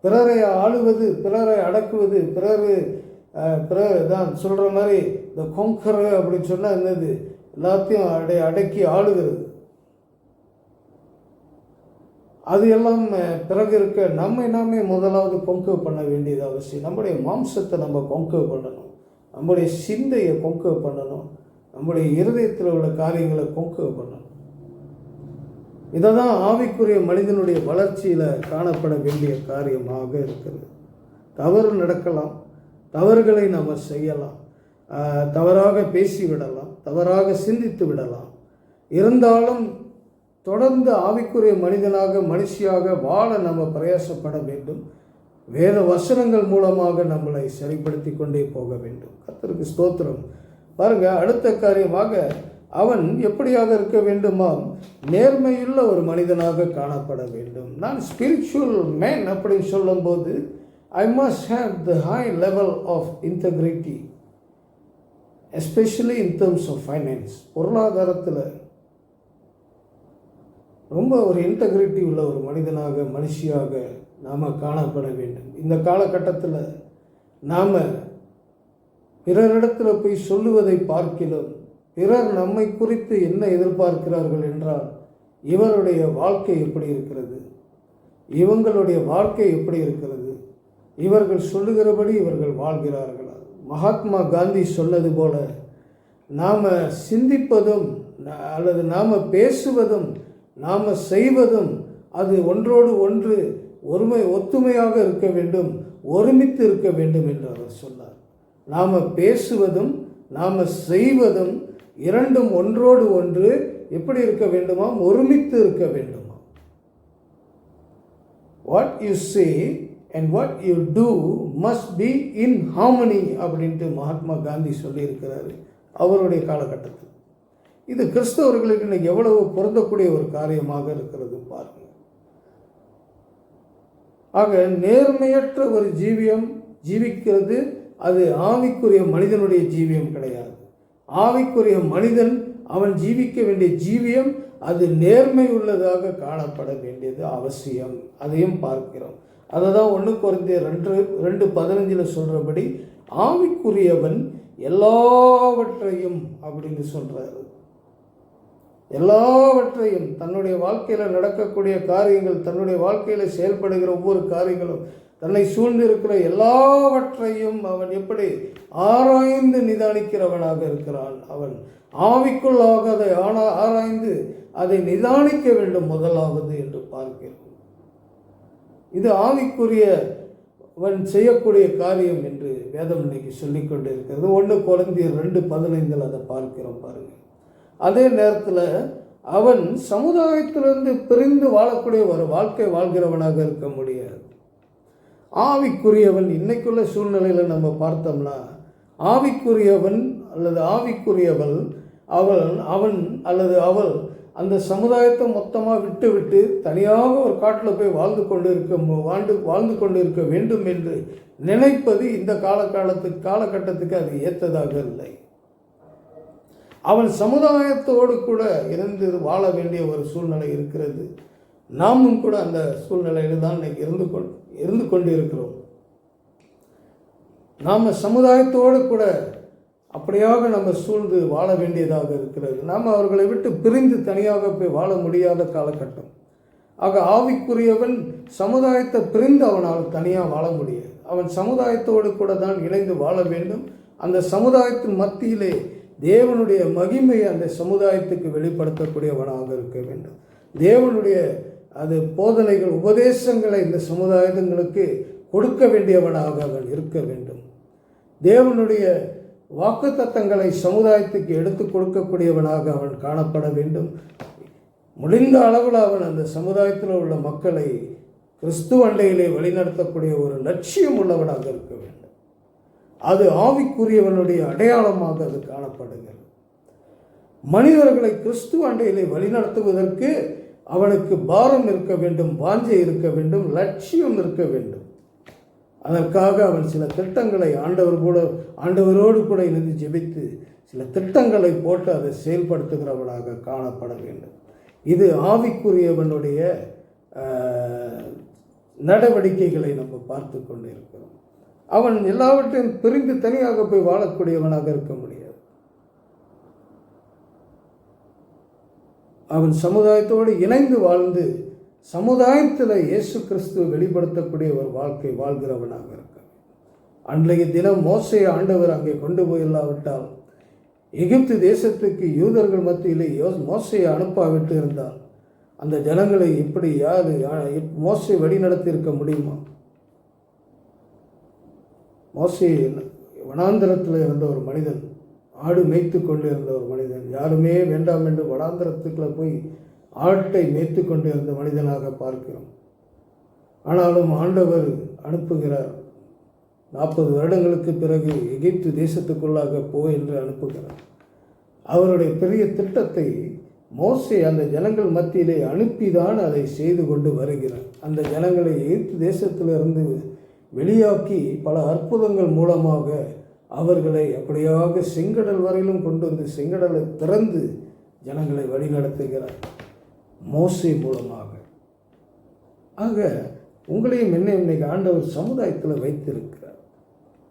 பிறரை ஆளுவது, பிறரை அடக்குவது, பிறர் தான் சொல்கிற மாதிரி இந்த கொங்கர் அப்படின்னு சொன்னால் என்னது? எல்லாத்தையும் அடக்கி ஆளுகிறது. அது எல்லாம் பிறகு இருக்க நாமே முதலாவது கொங்கவ் பண்ண வேண்டியது அவசியம். நம்முடைய மாம்சத்தை நம்ம கொங்கவ் பண்ணணும், நம்முடைய சிந்தையை கொங்கவ் பண்ணணும், நம்முடைய இருதயத்தில் உள்ள காரியங்களை கொங்கவ் பண்ணணும். இதை தான் ஆவிக்குரிய மனிதனுடைய வளர்ச்சியில் காணப்பட வேண்டிய காரியமாக இருக்கிறது. தவறு நடக்கலாம், தவறுகளை நம்ம செய்யலாம், தவறாக பேசிவிடலாம், தவறாக சிந்தித்து விடலாம். இருந்தாலும் தொடர்ந்து ஆவிக்குரிய மனிதனாக, மனுஷியாக வாழ நம்ம பிரயாசப்பட வேண்டும். வேத வசனங்கள் மூலமாக நம்மளை சரிப்படுத்தி கொண்டே போக வேண்டும். கர்த்தருக்கு ஸ்தோத்திரம். பாருங்க, அடுத்த காரியமாக அவன் எப்படியாக இருக்க வேண்டுமாம்? நேர்மையுள்ள ஒரு மனிதனாக காணப்பட வேண்டும். நான் ஸ்பிரிச்சுவல் மேன் அப்படின்னு சொல்லும்போது I must have the high level of integrity, especially in terms of finance. பொருளாதாரத்தில் ரொம்ப ஒரு இன்டெகிரிட்டி உள்ள ஒரு மனிதனாக, மனுஷியாக நாம் காணப்பட வேண்டும். இந்த காலகட்டத்தில் நாம் பிறரிடத்தில் போய் சொல்லுவதை பார்க்கிலும், பிறர் நம்மை குறித்து என்ன எதிர்பார்க்கிறார்கள் என்றால், இவருடைய வாழ்க்கை எப்படி இருக்கிறது, இவங்களுடைய வாழ்க்கை எப்படி இருக்கிறது, இவர்கள் சொல்லுகிறபடி இவர்கள் வாழ்கிறார்களா? மகாத்மா காந்தி சொன்னது போல, நாம் சிந்திப்பதும் அல்லது நாம் பேசுவதும் நாம் செய்வதும் அது ஒன்றோடு ஒன்று ஒத்துமையாக இருக்க வேண்டும், ஒருமித்து இருக்க வேண்டும் என்று அவர் சொன்னார். நாம் பேசுவதும் நாம் செய்வதும் இரண்டும் ஒன்றோடு ஒன்று எப்படி இருக்க வேண்டுமாம்? ஒருமித்து இருக்க வேண்டுமா? What you say and what you do must be in harmony அப்படின்ட்டு மகாத்மா காந்தி சொல்லியிருக்கிறாரு அவருடைய காலகட்டத்தில். இது கிறிஸ்தவர்களுக்கு இன்னைக்கு எவ்வளவு பொருந்தக்கூடிய ஒரு காரியமாக இருக்கிறது பாருங்க. ஆக நேர்மையற்ற ஒரு ஜீவிக்கிறது அது ஆவிக்குரிய மனிதனுடைய ஜீவியம் கிடையாது. ஆவிக்குரிய மனிதன் அவன் ஜீவிக்க வேண்டிய ஜீவியம் அது நேர்மை உள்ளதாக காணப்பட வேண்டியது அவசியம். அதையும் பார்க்கிறோம். அதை தான் 1 கொரிந்தியர் 2:15 சொல்கிறபடி ஆவிக்குரியவன் எல்லாவற்றையும் அப்படின்னு சொல்கிறாரு. எல்லாவற்றையும் தன்னுடைய வாழ்க்கையில் நடக்கக்கூடிய காரியங்கள், தன்னுடைய வாழ்க்கையில் செயல்படுகிற ஒவ்வொரு காரியங்களும், தன்னை சூழ்ந்திருக்கிற எல்லாவற்றையும் அவன் எப்படி ஆராய்ந்து நிதானிக்கிறவனாக இருக்கிறான். அவன் ஆவிக்குள்ளாக அதை ஆராய்ந்து அதை நிதானிக்க வேண்டும் முதலாவது என்று பார்க்கிறோம். இது ஆவிக்குரியவன் செய்யக்கூடிய காரியம் என்று வேதம் இன்னைக்கு சொல்லிக் கொண்டு இருக்கிறது. 1 கொரிந்தியர் 2:15 அதை பார்க்கிறோம் பாருங்க. அதே நேரத்தில் அவன் சமுதாயத்திலிருந்து பிரிந்து வாழக்கூடிய ஒரு வாழ்க்கை வாழ்கிறவனாக இருக்க முடியாது. ஆவிக்குரியவன் இன்னைக்குள்ள சூழ்நிலையில் நம்ம பார்த்தோம்னா, ஆவிக்குரியவன் அல்லது ஆவிக்குரியவள் அவன் அல்லது அவள் அந்த சமுதாயத்தை மொத்தமாக விட்டு தனியாக ஒரு காட்டில் போய் வாழ்ந்து கொண்டு இருக்க வேண்டும் என்று நினைப்பது இந்த காலகட்டத்துக்கு அது ஏற்றதாக இல்லை. அவன் சமுதாயத்தோடு கூட இருந்து வாழ வேண்டிய ஒரு சூழ்நிலை இருக்கிறது. நாமும் கூட அந்த சூழ்நிலையில் தான் இன்னைக்கு இருந்து கொண்டு இருக்கிறோம். நாம் சமுதாயத்தோடு கூட அப்படியாக நம்ம சூழ்ந்து வாழ வேண்டியதாக இருக்கிறது. நாம் அவர்களை விட்டு பிரிந்து தனியாக போய் வாழ முடியாத காலகட்டம். ஆக ஆவிக்குரியவன் சமுதாயத்தை பிரிந்து அவனால் தனியாக வாழ முடியாது. அவன் சமுதாயத்தோடு கூட தான் இணைந்து வாழ வேண்டும். அந்த சமுதாயத்தின் மத்தியிலே தேவனுடைய மகிமையை அந்த சமுதாயத்துக்கு வெளிப்படுத்தக்கூடியவனாக இருக்க வேண்டும். தேவனுடைய அது போதனைகள் உபதேசங்களை இந்த சமுதாயங்களுக்கு கொடுக்க வேண்டியவனாக அவன் இருக்க வேண்டும். தேவனுடைய வாக்குத்தத்தங்களை சமுதாயத்துக்கு எடுத்து கொடுக்கக்கூடியவனாக அவன் காணப்பட வேண்டும். முடிந்த அளவில் அவன் அந்த சமுதாயத்தில் உள்ள மக்களை கிறிஸ்துவ அண்டையிலே வழிநடத்தக்கூடிய ஒரு லட்சியம் உள்ளவனாக இருக்க வேண்டும். அது ஆவிக்குரியவனுடைய அடையாளமாக அது காணப்படுகிறது. மனிதர்களை கிறிஸ்துவ அண்டையிலே வழிநடத்துவதற்கு அவனுக்கு பாரம் இருக்க வேண்டும், வாஞ்சை இருக்க வேண்டும், லட்சியம் இருக்க வேண்டும். அதற்காக அவன் சில திட்டங்களை ஆண்டவரோடு கூட இணைந்து ஜெபித்து சில திட்டங்களை போட்டு அதை செயல்படுத்துகிறவனாக காணப்பட வேண்டும். இது ஆவிக்குரியவனுடைய நடவடிக்கைகளை நம்ம பார்த்து கொண்டு இருக்கிறோம். அவன் எல்லாவற்றையும் பிரிந்து தனியாக போய் வாழக்கூடியவனாக இருக்க முடியாது. அவன் சமுதாயத்தோடு இணைந்து வாழ்ந்து சமுதாயத்தில் இயேசு கிறிஸ்துவை வெளிப்படுத்தக்கூடிய ஒரு வாழ்க்கை வாழ்கிறவனாக இருக்க. அன்றைய தினம் மோசேயை ஆண்டவர் அங்கே கொண்டு போயில்லாவிட்டால், எகிப்து தேசத்துக்கு யூதர்கள் மத்தியிலே மோசேயை அனுப்பாவிட்டு இருந்தால் அந்த ஜனங்களை எப்படி மோசே வழிநடத்தி இருக்க முடியுமா? மோசே வனாந்தரத்தில் இருந்த ஒரு மனிதன், ஆடு மேய்த்து கொண்டு இருந்த ஒரு மனிதன், யாருமே வேண்டாம் என்று வனாந்தரத்துக்குள்ள போய் ஆட்டை மேய்த்து கொண்டு இருந்த மனிதனாக பார்க்கிறோம். ஆனாலும் ஆண்டவர் அனுப்புகிறார். 40 வருடங்களுக்கு பிறகு எகிப்து தேசத்துக்குள்ளாக போ என்று அனுப்புகிறார். அவருடைய பெரிய திட்டத்தை மோசே அந்த ஜனங்கள் மத்தியிலே அனுப்பிதான் அதை செய்து கொண்டு வருகிறார். அந்த ஜனங்களை எகிப்து தேசத்திலிருந்து வெளியாக்கி பல அற்புதங்கள் மூலமாக அவர்களை அப்படியாக செங்கடல் வரையிலும் கொண்டு வந்து செங்கடலை திறந்து ஜனங்களை வழிநடத்துகிறார் மோசே மூலமாக. ஆக உங்களையும் இன்னைக்கு ஆண்டவர் சமுதாயத்தில் வைத்திருக்கிறார்.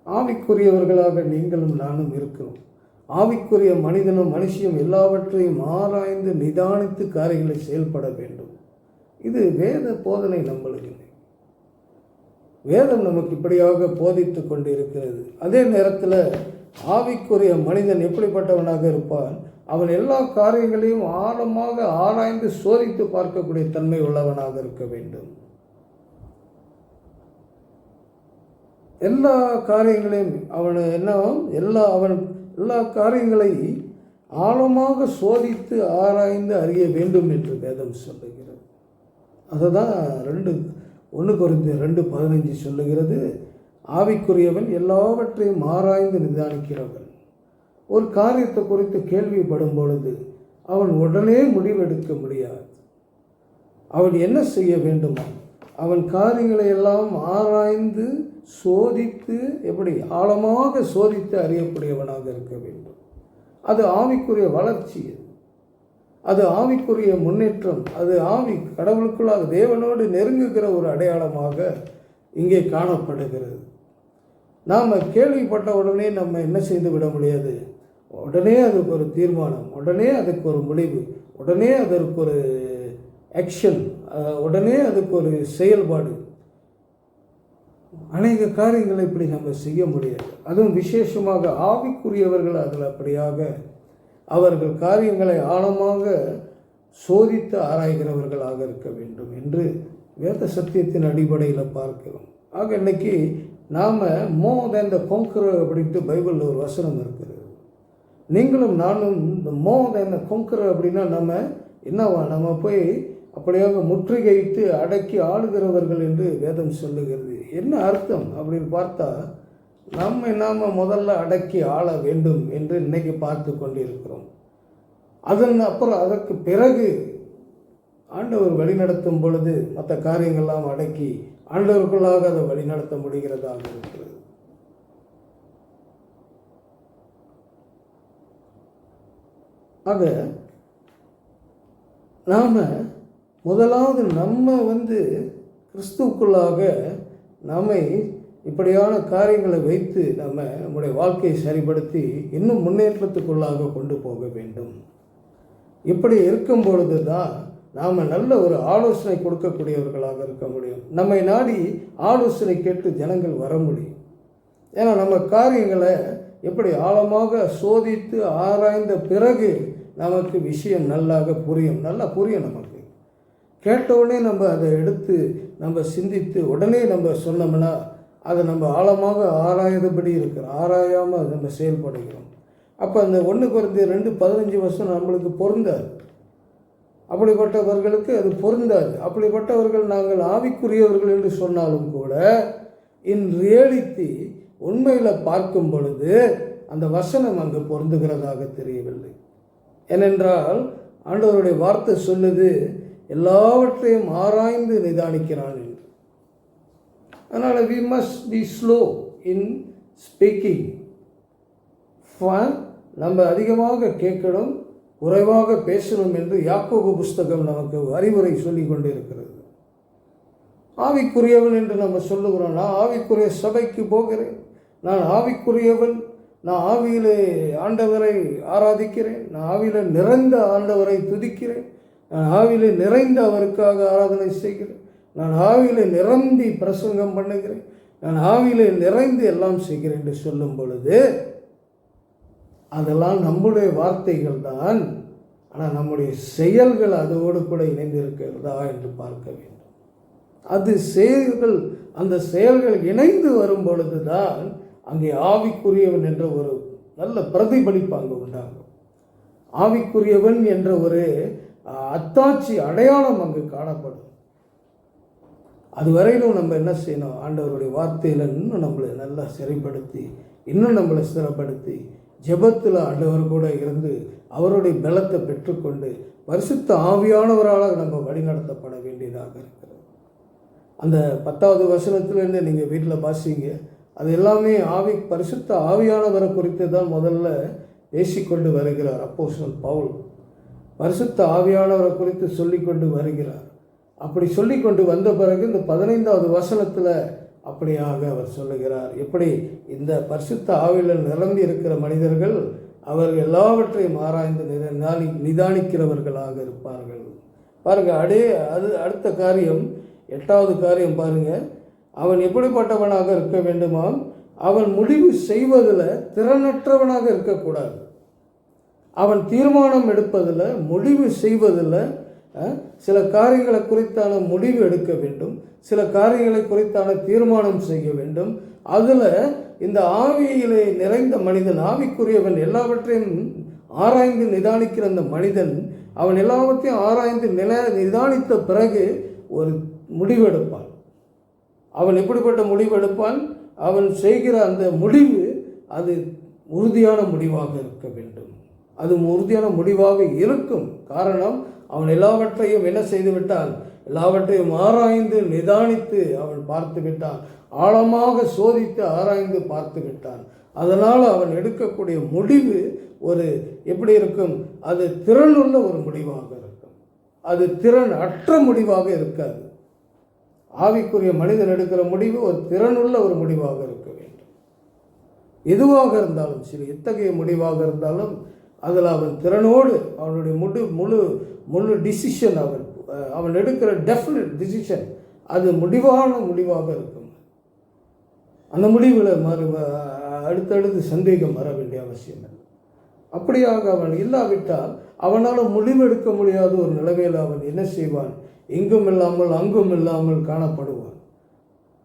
ஆவிக்குரியவர்களாக நீங்களும் நானும் இருக்கிறோம். ஆவிக்குரிய மனிதனும் மனுஷியும் எல்லாவற்றையும் ஆராய்ந்து நிதானித்து காரியங்களை செயல்பட வேண்டும். இது வேத போதனை நம்மளுக்கு. வேதம் நமக்கு இப்படியாக போதித்து கொண்டு இருக்கிறது. அதே நேரத்தில் ஆவிக்குரிய மனிதன் எப்படிப்பட்டவனாக இருப்பான்? அவன் எல்லா காரியங்களையும் ஆழமாக ஆராய்ந்து சோதித்து பார்க்கக்கூடிய தன்மை உள்ளவனாக இருக்க வேண்டும். எல்லா காரியங்களையும் எல்லா காரியங்களை ஆழமாக சோதித்து ஆராய்ந்து அறிய வேண்டும் என்று வேதம் சொல்லுகிறது. அதுதான் 1 கொரிந்தியர் 2:15 சொல்லுகிறது. ஆவிக்குரியவன் எல்லாவற்றையும் ஆராய்ந்து நிதானிக்கிறவன். ஒரு காரியத்தை குறித்து கேள்விப்படும் பொழுது அவன் உடனே முடிவெடுக்க முடியாது. அவன் என்ன செய்ய வேண்டுமா? அவன் காரியங்களை எல்லாம் ஆராய்ந்து சோதித்து எப்படி ஆழமாக சோதித்து அறியக்கூடியவனாக இருக்க வேண்டும். அது ஆவிக்குரிய வளர்ச்சி, அது ஆவிக்குரிய முன்னேற்றம், அது ஆவி கடவுளுக்குள்ளாக தேவனோடு நெருங்குகிற ஒரு அடையாளமாக இங்கே காணப்படுகிறது. நாம் கேள்விப்பட்ட உடனே நம்ம என்ன செய்து விட முடியாது. உடனே அதுக்கு ஒரு தீர்மானம், உடனே அதுக்கு ஒரு முடிவு, உடனே அதற்கு ஒரு ஆக்ஷன், உடனே அதுக்கு ஒரு செயல்பாடு. அநேக காரியங்களை இப்படி நம்ம செய்ய முடியாது. அதுவும் விசேஷமாக ஆவிக்குரியவர்கள் அதில் அப்படியாக அவர்கள் காரியங்களை ஆழமாக சோதித்து ஆராய்கிறவர்களாக இருக்க வேண்டும் என்று வேத சத்தியத்தின் அடிப்படையில் பார்க்கிறோம். ஆக இன்னைக்கு நாம் மோர் தேன் த கான்கரர் அப்படின்ட்டு பைபிளில் ஒரு வசனம் இருக்கிறது. நீங்களும் நானும் இந்த மோர் தேன் த கான்கரர் அப்படின்னா நம்ம போய் அப்படியாக முற்றுகையிட்டு அடக்கி ஆளுகிறவர்கள் என்று வேதம் சொல்லுகிறது. என்ன அர்த்தம் அப்படின்னு பார்த்தா, நாம் முதல்ல அடக்கி ஆள வேண்டும் என்று இன்னைக்கு பார்த்து கொண்டிருக்கிறோம். அதற்கு பிறகு ஆண்டவர் வழிநடத்தும் பொழுது மற்ற காரியங்கள்லாம் அடக்கி ஆண்டவருக்குள்ளாக அதை வழிநடத்த முடிகிறதாக இருக்கிறது. ஆக நாம் முதலாவது நம்ம கிறிஸ்துவுக்குள்ளாக நம்மை இப்படியான காரியங்களை வைத்து நம்முடைய வாழ்க்கையை சரிப்படுத்தி இன்னும் முன்னேற்றத்துக்குள்ளாக கொண்டு போக வேண்டும். இப்படி இருக்கும் பொழுது தான் நாம் நல்ல ஒரு ஆலோசனை கொடுக்கக்கூடியவர்களாக இருக்க முடியும். நம்மை நாடி ஆலோசனை கேட்டு ஜனங்கள் வர முடியும். ஏன்னா நம்ம காரியங்களை எப்படி ஆழமாக சோதித்து ஆராய்ந்த பிறகு நமக்கு விஷயம் நல்லா புரியும். நமக்கு கேட்டவுடனே நம்ம அதை எடுத்து நம்ம சிந்தித்து உடனே நம்ம சொன்னோம்னா அதை நம்ம ஆழமாக ஆராயதபடி ஆராயாமல் நம்ம செயல்படுகிறோம். அப்போ அந்த 1 Corinthians 2:15 நம்மளுக்கு பொருந்தாது. அப்படிப்பட்டவர்களுக்கு அது பொருந்தாது. அப்படிப்பட்டவர்கள் நாங்கள் ஆவிக்குரியவர்கள் என்று சொன்னாலும் கூட இன் ரியாலிட்டி உண்மையில் பார்க்கும் பொழுது அந்த வசனம் அங்கு பொருந்துகிறதாக தெரியவில்லை. ஏனென்றால் ஆண்டவருடைய வார்த்தை சொல்லுது, எல்லாவற்றையும் ஆராய்ந்து நிதானிக்கிறான் என்று. அதனால் we must be slow in speaking. நம்ம அதிகமாக கேட்கணும், குறைவாக பேசணும் என்று யாக்கோபு புஸ்தகம் நமக்கு அறிவுரை சொல்லி கொண்டு இருக்கிறது. ஆவிக்குரியவன் என்று நம்ம சொல்லுகிறோம். நான் ஆவிக்குரிய சபைக்கு போகிறேன், நான் ஆவிக்குரியவன், நான் ஆவியிலே ஆண்டவரை ஆராதிக்கிறேன், நான் ஆவியிலே நிறைந்த ஆண்டவரை துதிக்கிறேன், நான் ஆவியிலே நிறைந்த அவருக்காக ஆராதனை செய்கிறேன், நான் ஆவியிலே நிரம்பி பிரசங்கம் பண்ணுகிறேன், நான் ஆவியிலே நிறைந்து எல்லாம் செய்கிறேன் என்று சொல்லும் பொழுது அதெல்லாம் நம்முடைய வார்த்தைகள் தான். ஆனால் நம்முடைய செயல்கள் அதோடு கூட இணைந்திருக்கிறதா என்று பார்க்க வேண்டும். அது செயல்கள், அந்த செயல்கள் இணைந்து வரும் பொழுது தான் அங்கே ஆவிக்குரியவன் என்ற ஒரு நல்ல பிரதிபலிப்பு அங்கு உண்டாகும். ஆவிக்குரியவன் என்ற ஒரு அத்தாட்சி அடையாளம் அங்கு காணப்படும். அதுவரையிலும் நம்ம என்ன செய்யணும், ஆண்டவருடைய வார்த்தையில் இன்னும் நம்மளை நல்லா சரிப்படுத்தி, இன்னும் நம்மளை ஸ்திரப்படுத்தி, ஜெபத்தில் ஆண்டவர் கூட இருந்து அவருடைய பலத்தை பெற்றுக்கொண்டு பரிசுத்த ஆவியானவரால் நம்ம வழிநடத்தப்பட வேண்டியதாக இருக்கிறது. அந்த 10வது வசனத்திலேருந்து நீங்கள் வீட்டில் வாசிங்க. அது எல்லாமே பரிசுத்த ஆவியானவரை குறித்து தான் முதல்ல பேசிக்கொண்டு வருகிறார் அப்போஸ்தலன் பவுல். பரிசுத்த ஆவியானவரை குறித்து சொல்லிக்கொண்டு வருகிறார். அப்படி சொல்லிக்கொண்டு வந்த பிறகு இந்த 15வது வசனத்தில் அப்படியாக அவர் சொல்லுகிறார், எப்படி இந்த பரிசுத்த ஆவியில் நிரம்பி இருக்கிற மனிதர்கள் அவர்கள் எல்லாவற்றையும் ஆராய்ந்து நிதானிக்கிறவர்களாக இருப்பார்கள். பாருங்கள், அது அடுத்த காரியம் 8வது காரியம் பாருங்கள். அவன் எப்படிப்பட்டவனாக இருக்க வேண்டுமாம், அவன் முடிவு செய்வதில் திறனற்றவனாக இருக்கக்கூடாது. அவன் தீர்மானம் எடுப்பதில், முடிவு செய்வதில், சில காரியங்களை குறித்தான முடிவு எடுக்க வேண்டும், சில காரியங்களை குறித்தான தீர்மானம் செய்ய வேண்டும். அதில் இந்த ஆவியிலே நிறைந்த மனிதன், ஆவிக்குரியவன், எல்லாவற்றையும் ஆராய்ந்து நிதானிக்கிற அந்த மனிதன் அவன் எல்லாவற்றையும் ஆராய்ந்து நிதானித்த பிறகு ஒரு முடிவெடுப்பான். அவன் எப்படிப்பட்ட முடிவெடுப்பான், அவன் செய்கிற அந்த முடிவு அது உறுதியான முடிவாக இருக்க வேண்டும். அது உறுதியான முடிவாக இருக்கும். காரணம், அவன் எல்லாவற்றையும் என்ன செய்து விட்டான், எல்லாவற்றையும் ஆராய்ந்து நிதானித்து அவன் பார்த்து விட்டான், ஆழமாக சோதித்து ஆராய்ந்து பார்த்து விட்டான். அதனால் அவன் எடுக்கக்கூடிய முடிவு ஒரு எப்படி இருக்கும், அது திறனுள்ள ஒரு முடிவாக இருக்கும், அது திறன் அற்ற முடிவாக இருக்காது. ஆவிக்குரிய மனிதன் எடுக்கிற முடிவு ஒரு திறனுள்ள ஒரு முடிவாக இருக்க வேண்டும். எதுவாக இருந்தாலும் சரி, எத்தகைய முடிவாக இருந்தாலும் அதில் அவன் திறனோடு அவனுடைய முழு டிசிஷன், அவன் எடுக்கிற டெஃபினட் டிசிஷன் அது முடிவான முடிவாக இருக்கும். அந்த முடிவில் அடுத்தடுத்து சந்தேகம் வர வேண்டிய அவசியம் இல்லை. அப்படியாக அவன் இல்லாவிட்டால் அவனால் முடிவெடுக்க முடியாத ஒரு நிலைமையில் அவன் என்ன செய்வான், எங்கும் இல்லாமல் அங்கும் இல்லாமல் காணப்படுவான்.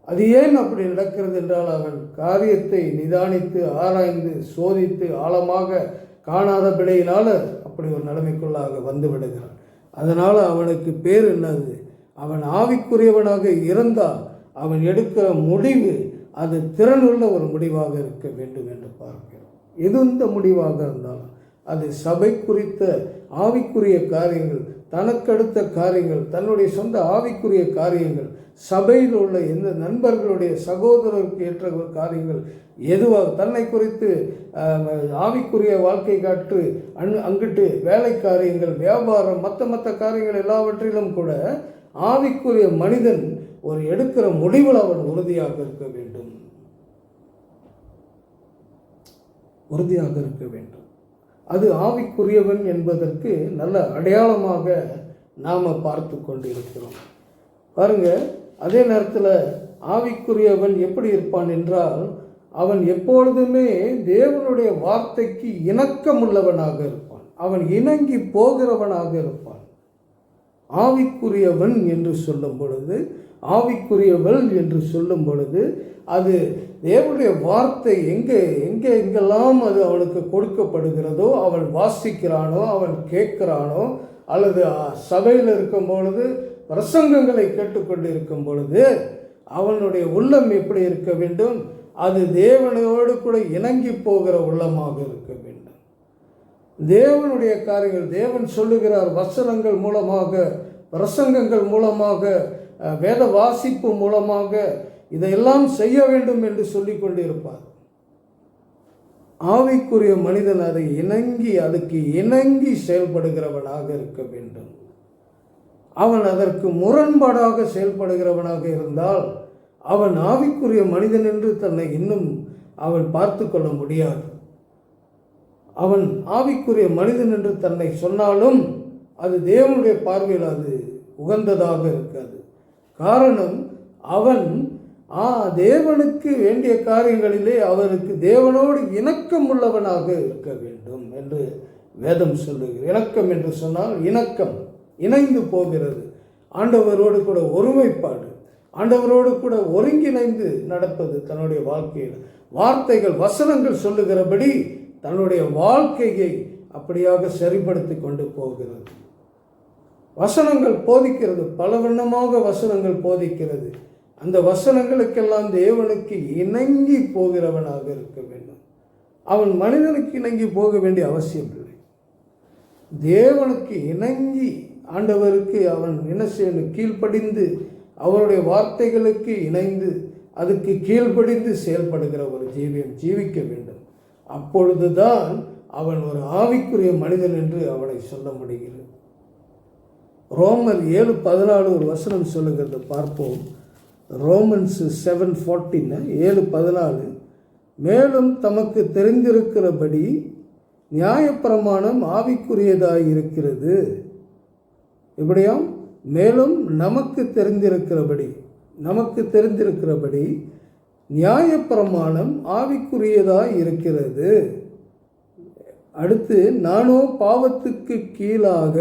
அது ஏன் அப்படி நடக்கிறது என்றால், அவன் காரியத்தை நிதானித்து ஆராய்ந்து சோதித்து ஆழமாக காணாத பிழையினால் அப்படி ஒரு நிலைமைக்குள்ளாக வந்து விடுகிறான். அதனால் அவனுக்கு பேர் என்னது, அவன் ஆவிக்குரியவனாக இருந்தால் அவன் எடுக்கிற முடிவு அது திறனுள்ள ஒரு முடிவாக இருக்க வேண்டும் என்று பார்க்கிறோம். எந்த முடிவாக இருந்தாலும் அது சபை குறித்த ஆவிக்குரிய காரியங்கள், தனக்கடுத்த காரியங்கள், தன்னுடைய சொந்த ஆவிக்குரிய காரியங்கள், சபையில் உள்ள எந்த நண்பர்களுடைய சகோதரருக்கு ஏற்ற காரியங்கள், எதுவாக தன்னை குறித்து ஆவிக்குரிய வாழ்க்கை காற்று அங்கிட்டு வேலை காரியங்கள், வியாபாரம், மற்ற காரியங்கள் எல்லாவற்றிலும் கூட ஆவிக்குரிய மனிதன் ஒரு எடுக்கிற முடிவில் அவன் உறுதியாக இருக்க வேண்டும். உறுதியாக இருக்க வேண்டும். அது ஆவிக்குரியவன் என்பதற்கு நல்ல அடையாளமாக நாம் பார்த்து கொண்டிருக்கிறோம். பாருங்க, அதே நேரத்தில் ஆவிக்குரியவன் எப்படி இருப்பான் என்றால், அவன் எப்பொழுதுமே தேவனுடைய வார்த்தைக்கு இணக்கமுள்ளவனாக இருப்பான். அவன் இணங்கி போகிறவனாக இருப்பான். ஆவிக்குரியவன் என்று சொல்லும் பொழுது, ஆவிக்குரியவள் என்று சொல்லும் பொழுது, அது தேவனுடைய வார்த்தை எங்கெல்லாம் அது அவனுக்கு கொடுக்கப்படுகிறதோ, அவன் வாசிக்கிறானோ, அவன் கேட்கிறானோ, அல்லது சபையில் இருக்கும் பொழுது பிரசங்கங்களை கேட்டுக்கொண்டு இருக்கும் பொழுது அவனுடைய உள்ளம் எப்படி இருக்க வேண்டும்? அது தேவனோடு கூட இணங்கி போகிற உள்ளமாக இருக்க வேண்டும். தேவனுடைய காரியங்கள், தேவன் சொல்லுகிறார் வசனங்கள் மூலமாக, பிரசங்கங்கள் மூலமாக, வேத வாசிப்பு மூலமாக இதையெல்லாம் செய்ய வேண்டும் என்று சொல்லிக் கொண்டிருப்பார். ஆவிக்குரிய மனிதன் அதை அதுக்கு இணங்கி செயல்படுகிறவனாக இருக்க வேண்டும். அவன் அதற்கு முரண்பாடாக செயல்படுகிறவனாக இருந்தால் அவன் ஆவிக்குரிய மனிதன் என்று தன்னை இன்னும் அவன் பார்த்து கொள்ள முடியாது. அவன் ஆவிக்குரிய மனிதன் என்று தன்னை சொன்னாலும் அது தேவனுடைய பார்வையில் அது உகந்ததாக இருக்காது. காரணம், அவன் தேவனுக்கு வேண்டிய காரியங்களிலே அவருக்கு தேவனோடு இணக்கம் உள்ளவனாக இருக்க வேண்டும் என்று வேதம் சொல்லுகிறது. இணக்கம் என்று சொன்னால் இணக்கம், இணைந்து போகிறது. ஆண்டவரோடு கூட ஒருமைப்பாடு, ஆண்டவரோடு கூட ஒருங்கிணைந்து நடப்பது. தன்னுடைய வாழ்க்கையில் வார்த்தைகள், வசனங்கள் சொல்லுகிறபடி தன்னுடைய வாழ்க்கையை அப்படியாக சரிப்படுத்தி கொண்டு போகிறது. வசனங்கள் போதிக்கிறது, பல வண்ணமாக வசனங்கள் போதிக்கிறது. அந்த வசனங்களுக்கெல்லாம் தேவனுக்கு இணங்கி போகிறவனாக இருக்க வேண்டும். அவன் மனிதனுக்கு இணங்கி போக வேண்டிய அவசியம் இல்லை. தேவனுக்கு இணங்கி ஆண்டவருக்கு அவன் என்ன செய்யணும்? கீழ்ப்படிந்து, அவருடைய வார்த்தைகளுக்கு இணைந்து, அதுக்கு கீழ்ப்படிந்து செயல்படுகிற ஒரு ஜீவிக்க வேண்டும். அப்பொழுதுதான் அவன் ஒரு ஆவிக்குரிய மனிதன் என்று அவனை சொல்ல முடிகிறது. ரோமர் 7:14 ஒரு வசனம் சொல்லுகிறது, பார்ப்போம். ரோமன்ஸ் 7:14 7:14 மேலும் தமக்கு தெரிந்திருக்கிறபடி நியாயப்பிரமாணம் ஆவிக்குரியதாய் இருக்கிறது. இப்படியாம் மேலும் நமக்கு தெரிந்திருக்கிறபடி நியாயப்பிரமாணம் ஆவிக்குரியதாய் இருக்கிறது. அடுத்து, நானோ பாவத்துக்கு கீழாக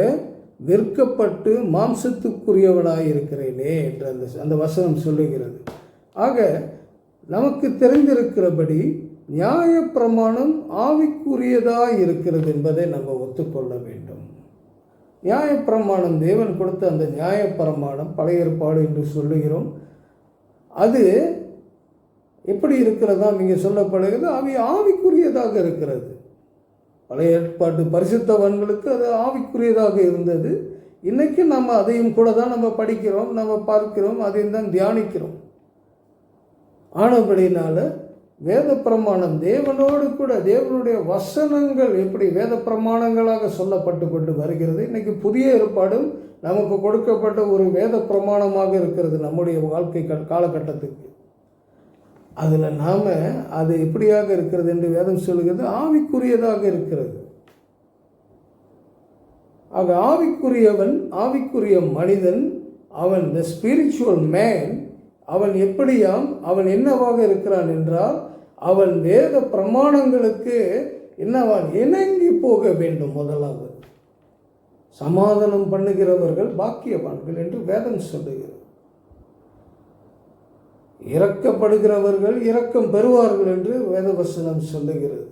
விற்கப்பட்டு மாம்சத்துக்குரியவனாய் இருக்கிறேனே என்று அந்த வசனம் சொல்லுகிறது. ஆக நமக்கு தெரிந்திருக்கிறபடி நியாயப்பிரமாணம் ஆவிக்குரியதாய் இருக்கிறது என்பதை நம்ம ஒத்துக்கொள்ள வேண்டும். நியாயப்பிரமாணம், தேவன் கொடுத்த அந்த நியாயப்பிரமாணம், பழைய ஏற்பாடு என்று சொல்லுகிறோம். அது எப்படி இருக்கிறதா இங்கே சொல்லப்படுகிறது? ஆவிக்குரியதாக இருக்கிறது. பழைய ஏற்பாட்டு பரிசுத்தவான்களுக்கு அது ஆவிக்குரியதாக இருந்தது. இன்றைக்கி நம்ம அதையும் கூட தான் நம்ம படிக்கிறோம், நம்ம பார்க்கிறோம், அதையும் தான் தியானிக்கிறோம். ஆனபடினால வேத பிரமாணம், தேவனோடு கூட தேவனுடைய வசனங்கள் எப்படி வேத பிரமாணங்களாக சொல்லப்பட்டு கொண்டு வருகிறது. இன்றைக்கி புதிய ஏற்பாடும் நமக்கு கொடுக்கப்பட்ட ஒரு வேத பிரமாணமாக இருக்கிறது நம்முடைய வாழ்க்கை காலகட்டத்துக்கு. அதில் நாம் அது எப்படியாக இருக்கிறது என்று வேதம் சொல்லுகிறது? ஆவிக்குரியதாக இருக்கிறது. ஆக ஆவிக்குரியவன், ஆவிக்குரிய மனிதன், அவன் த ஸ்பிரிச்சுவல் மேன், அவன் எப்படியாம், அவன் என்னவாக இருக்கிறான் என்றால், அவன் வேத பிரமாணங்களுக்கு என்னவான்? இணங்கி போக வேண்டும். முதலாவது, சமாதானம் பண்ணுகிறவர்கள் பாக்கியவான்கள் என்று வேதம் சொல்லுகிறது. இரக்கப்படுகிறவர்கள் இரக்கம் பெறுவார்கள் என்று வேதவசனம் சொல்லுகிறது.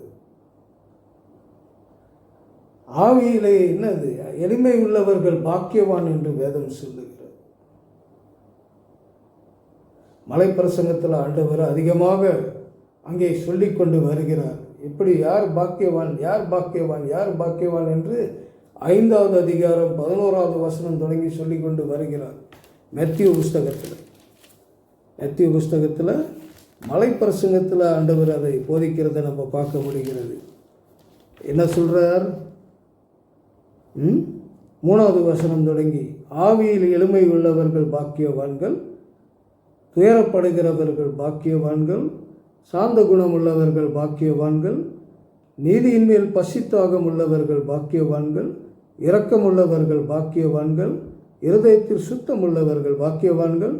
ஆவியிலே என்னது? எளிமை உள்ளவர்கள் பாக்கியவான் என்று வேதம் சொல்லுகிறது. மலைப்பிரசங்கத்தில் ஆண்டவர் அதிகமாக அங்கே சொல்லிக் கொண்டு வருகிறார். எப்படி யார் பாக்கியவான், யார் பாக்கியவான், யார் பாக்கியவான் என்று 5வது அதிகாரம் 11வது வசனம் தொடங்கி சொல்லிக் கொண்டு வருகிறார். மத்தேயு புஸ்தகத்தில் மலைப்பிரசங்கத்தில் ஆண்டவர் அதை போதிக்கிறதை நம்ம பார்க்க முடிகிறது. என்ன சொல்கிறார்? 3வது வசனம் தொடங்கி, ஆவியில் எளிமை உள்ளவர்கள் பாக்கியவான்கள், துயரப்படுகிறவர்கள் பாக்கியவான்கள், சாந்த குணம் உள்ளவர்கள் பாக்கியவான்கள், நீதியின் மேல் பசித்தாகம் உள்ளவர்கள் பாக்கியவான்கள், இரக்கமுள்ளவர்கள் பாக்கியவான்கள், இருதயத்தில் சுத்தம் உள்ளவர்கள் பாக்கியவான்கள்,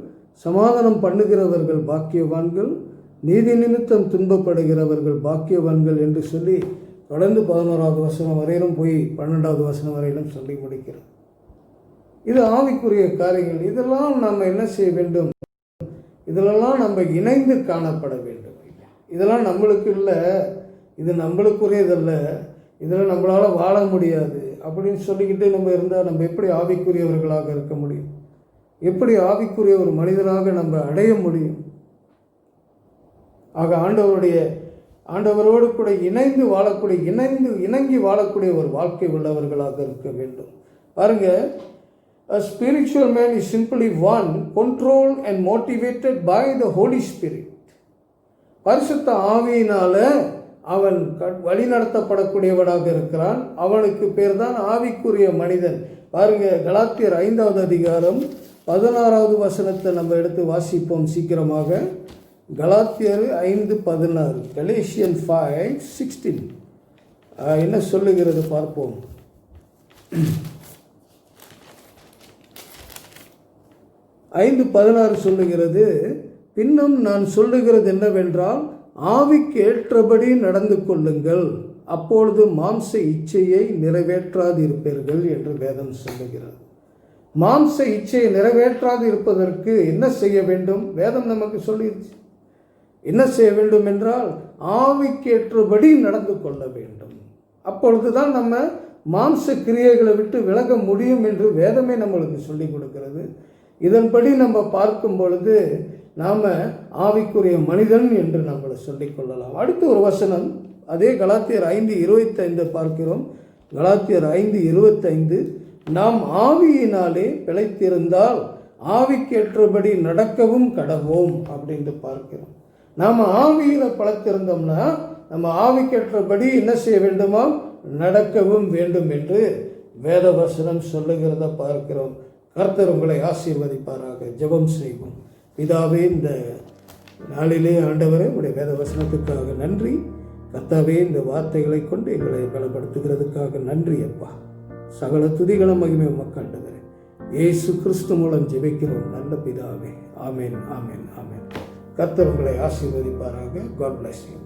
சமாதானம் பண்ணுகிறவர்கள் பாக்கியவான்கள், நீதி நிமித்தம் துன்பப்படுகிறவர்கள் பாக்கியவான்கள் என்று சொல்லி தொடர்ந்து 11வது வசனம் வரையிலும் போய் 12வது வசனம் வரையிலும் சொல்லி முடிக்கிறோம். இது ஆவிக்குரிய காரியங்கள். இதெல்லாம் நம்ம என்ன செய்ய வேண்டும்? இதிலெல்லாம் நம்ம இணைந்து காணப்பட வேண்டும். இதெல்லாம் நம்மளுக்கு இல்லை, இது நம்மளுக்குரியதல்ல, இதில் நம்மளால் வாழ முடியாது அப்படின்னு சொல்லிக்கிட்டு நம்ம இருந்தால் நம்ம எப்படி ஆவிக்குரியவர்களாக இருக்க முடியும்? எப்படி ஆவிக்குரிய ஒரு மனிதனாக நம்ம அடைய முடியும்? ஆக ஆண்டவரோடு கூட இணைந்து வாழக்கூடிய, இணங்கி வாழக்கூடிய ஒரு வாழ்க்கை உள்ளவர்களாக இருக்க வேண்டும். பாருங்க, a spiritual man is simply one controlled and motivated by the Holy Spirit. பரிசுத்த ஆவியினால அவன் வழிநடத்தப்படக்கூடியவனாக இருக்கிறான். அவனுக்கு பேர் தான் ஆவிக்குரிய மனிதன். பாருங்க, கலாத்தியர் 5வது அதிகாரம் 16வது வசனத்தை நம்ம எடுத்து வாசிப்போம் சீக்கிரமாக. கலாத்தியர் 5:16, Galatians 5:16 என்ன சொல்லுகிறது பார்ப்போம். 5:16 சொல்லுகிறது, பின்னும் நான் சொல்லுகிறது என்னவென்றால், ஆவிக்கு ஏற்றபடி நடந்து கொள்ளுங்கள், அப்பொழுது மாம்ச இச்சையை நிறைவேற்றாது இருப்பீர்கள் என்று வேதம் சொல்லுகிறது. மாம்ச இச்சையை நிறைவேற்றாது இருப்பதற்கு என்ன செய்ய வேண்டும்? வேதம் நமக்கு சொல்லிடுச்சு. என்ன செய்ய வேண்டும் என்றால், ஆவிக்கேற்றபடி நடந்து கொள்ள வேண்டும். அப்பொழுதுதான் நம்ம மாம்ச கிரியைகளை விட்டு விலக முடியும் என்று வேதமே நம்மளுக்கு சொல்லி கொடுக்கிறது. இதன்படி நம்ம பார்க்கும் பொழுது நாம் ஆவிக்குரிய மனிதன் என்று நம்மளை சொல்லிக் கொள்ளலாம். அடுத்த ஒரு வசனம், அதே கலாத்தியர் 5:25 பார்க்கிறோம். கலாத்தியர் 5:25, நாம் ஆவியினாலே பிழைத்திருந்தால் ஆவிக்கேற்றபடி நடக்கவும் கடவோம் அப்படின்ட்டு பார்க்கிறோம். நாம் ஆவியில் பழத்திருந்தோம்னா நம்ம ஆவிக்கேற்றபடி என்ன செய்ய வேண்டுமா? நடக்கவும் வேண்டும் என்று வேதவசனம் சொல்லுகிறத பார்க்கிறோம். கர்த்தர் உங்களை ஆசீர்வதிப்பாராக. ஜெபம் செய்வோம். பிதாவே, இந்த நாளிலே ஆண்டவரே உடைய வேதவசனத்துக்காக நன்றி. கர்த்தாவே, இந்த வார்த்தைகளை கொண்டு எங்களை பலப்படுத்துகிறதுக்காக நன்றி அப்பா. சகல துதிகளும் மகிமை உமக்கு ஆண்டவரே. இயேசு கிறிஸ்து மூலம் ஜெபிக்கிறோம் நல்ல பிதாவே. ஆமென், ஆமென், ஆமென். கர்த்தர் உங்களை ஆசீர்வதிப்பாராக. God bless you.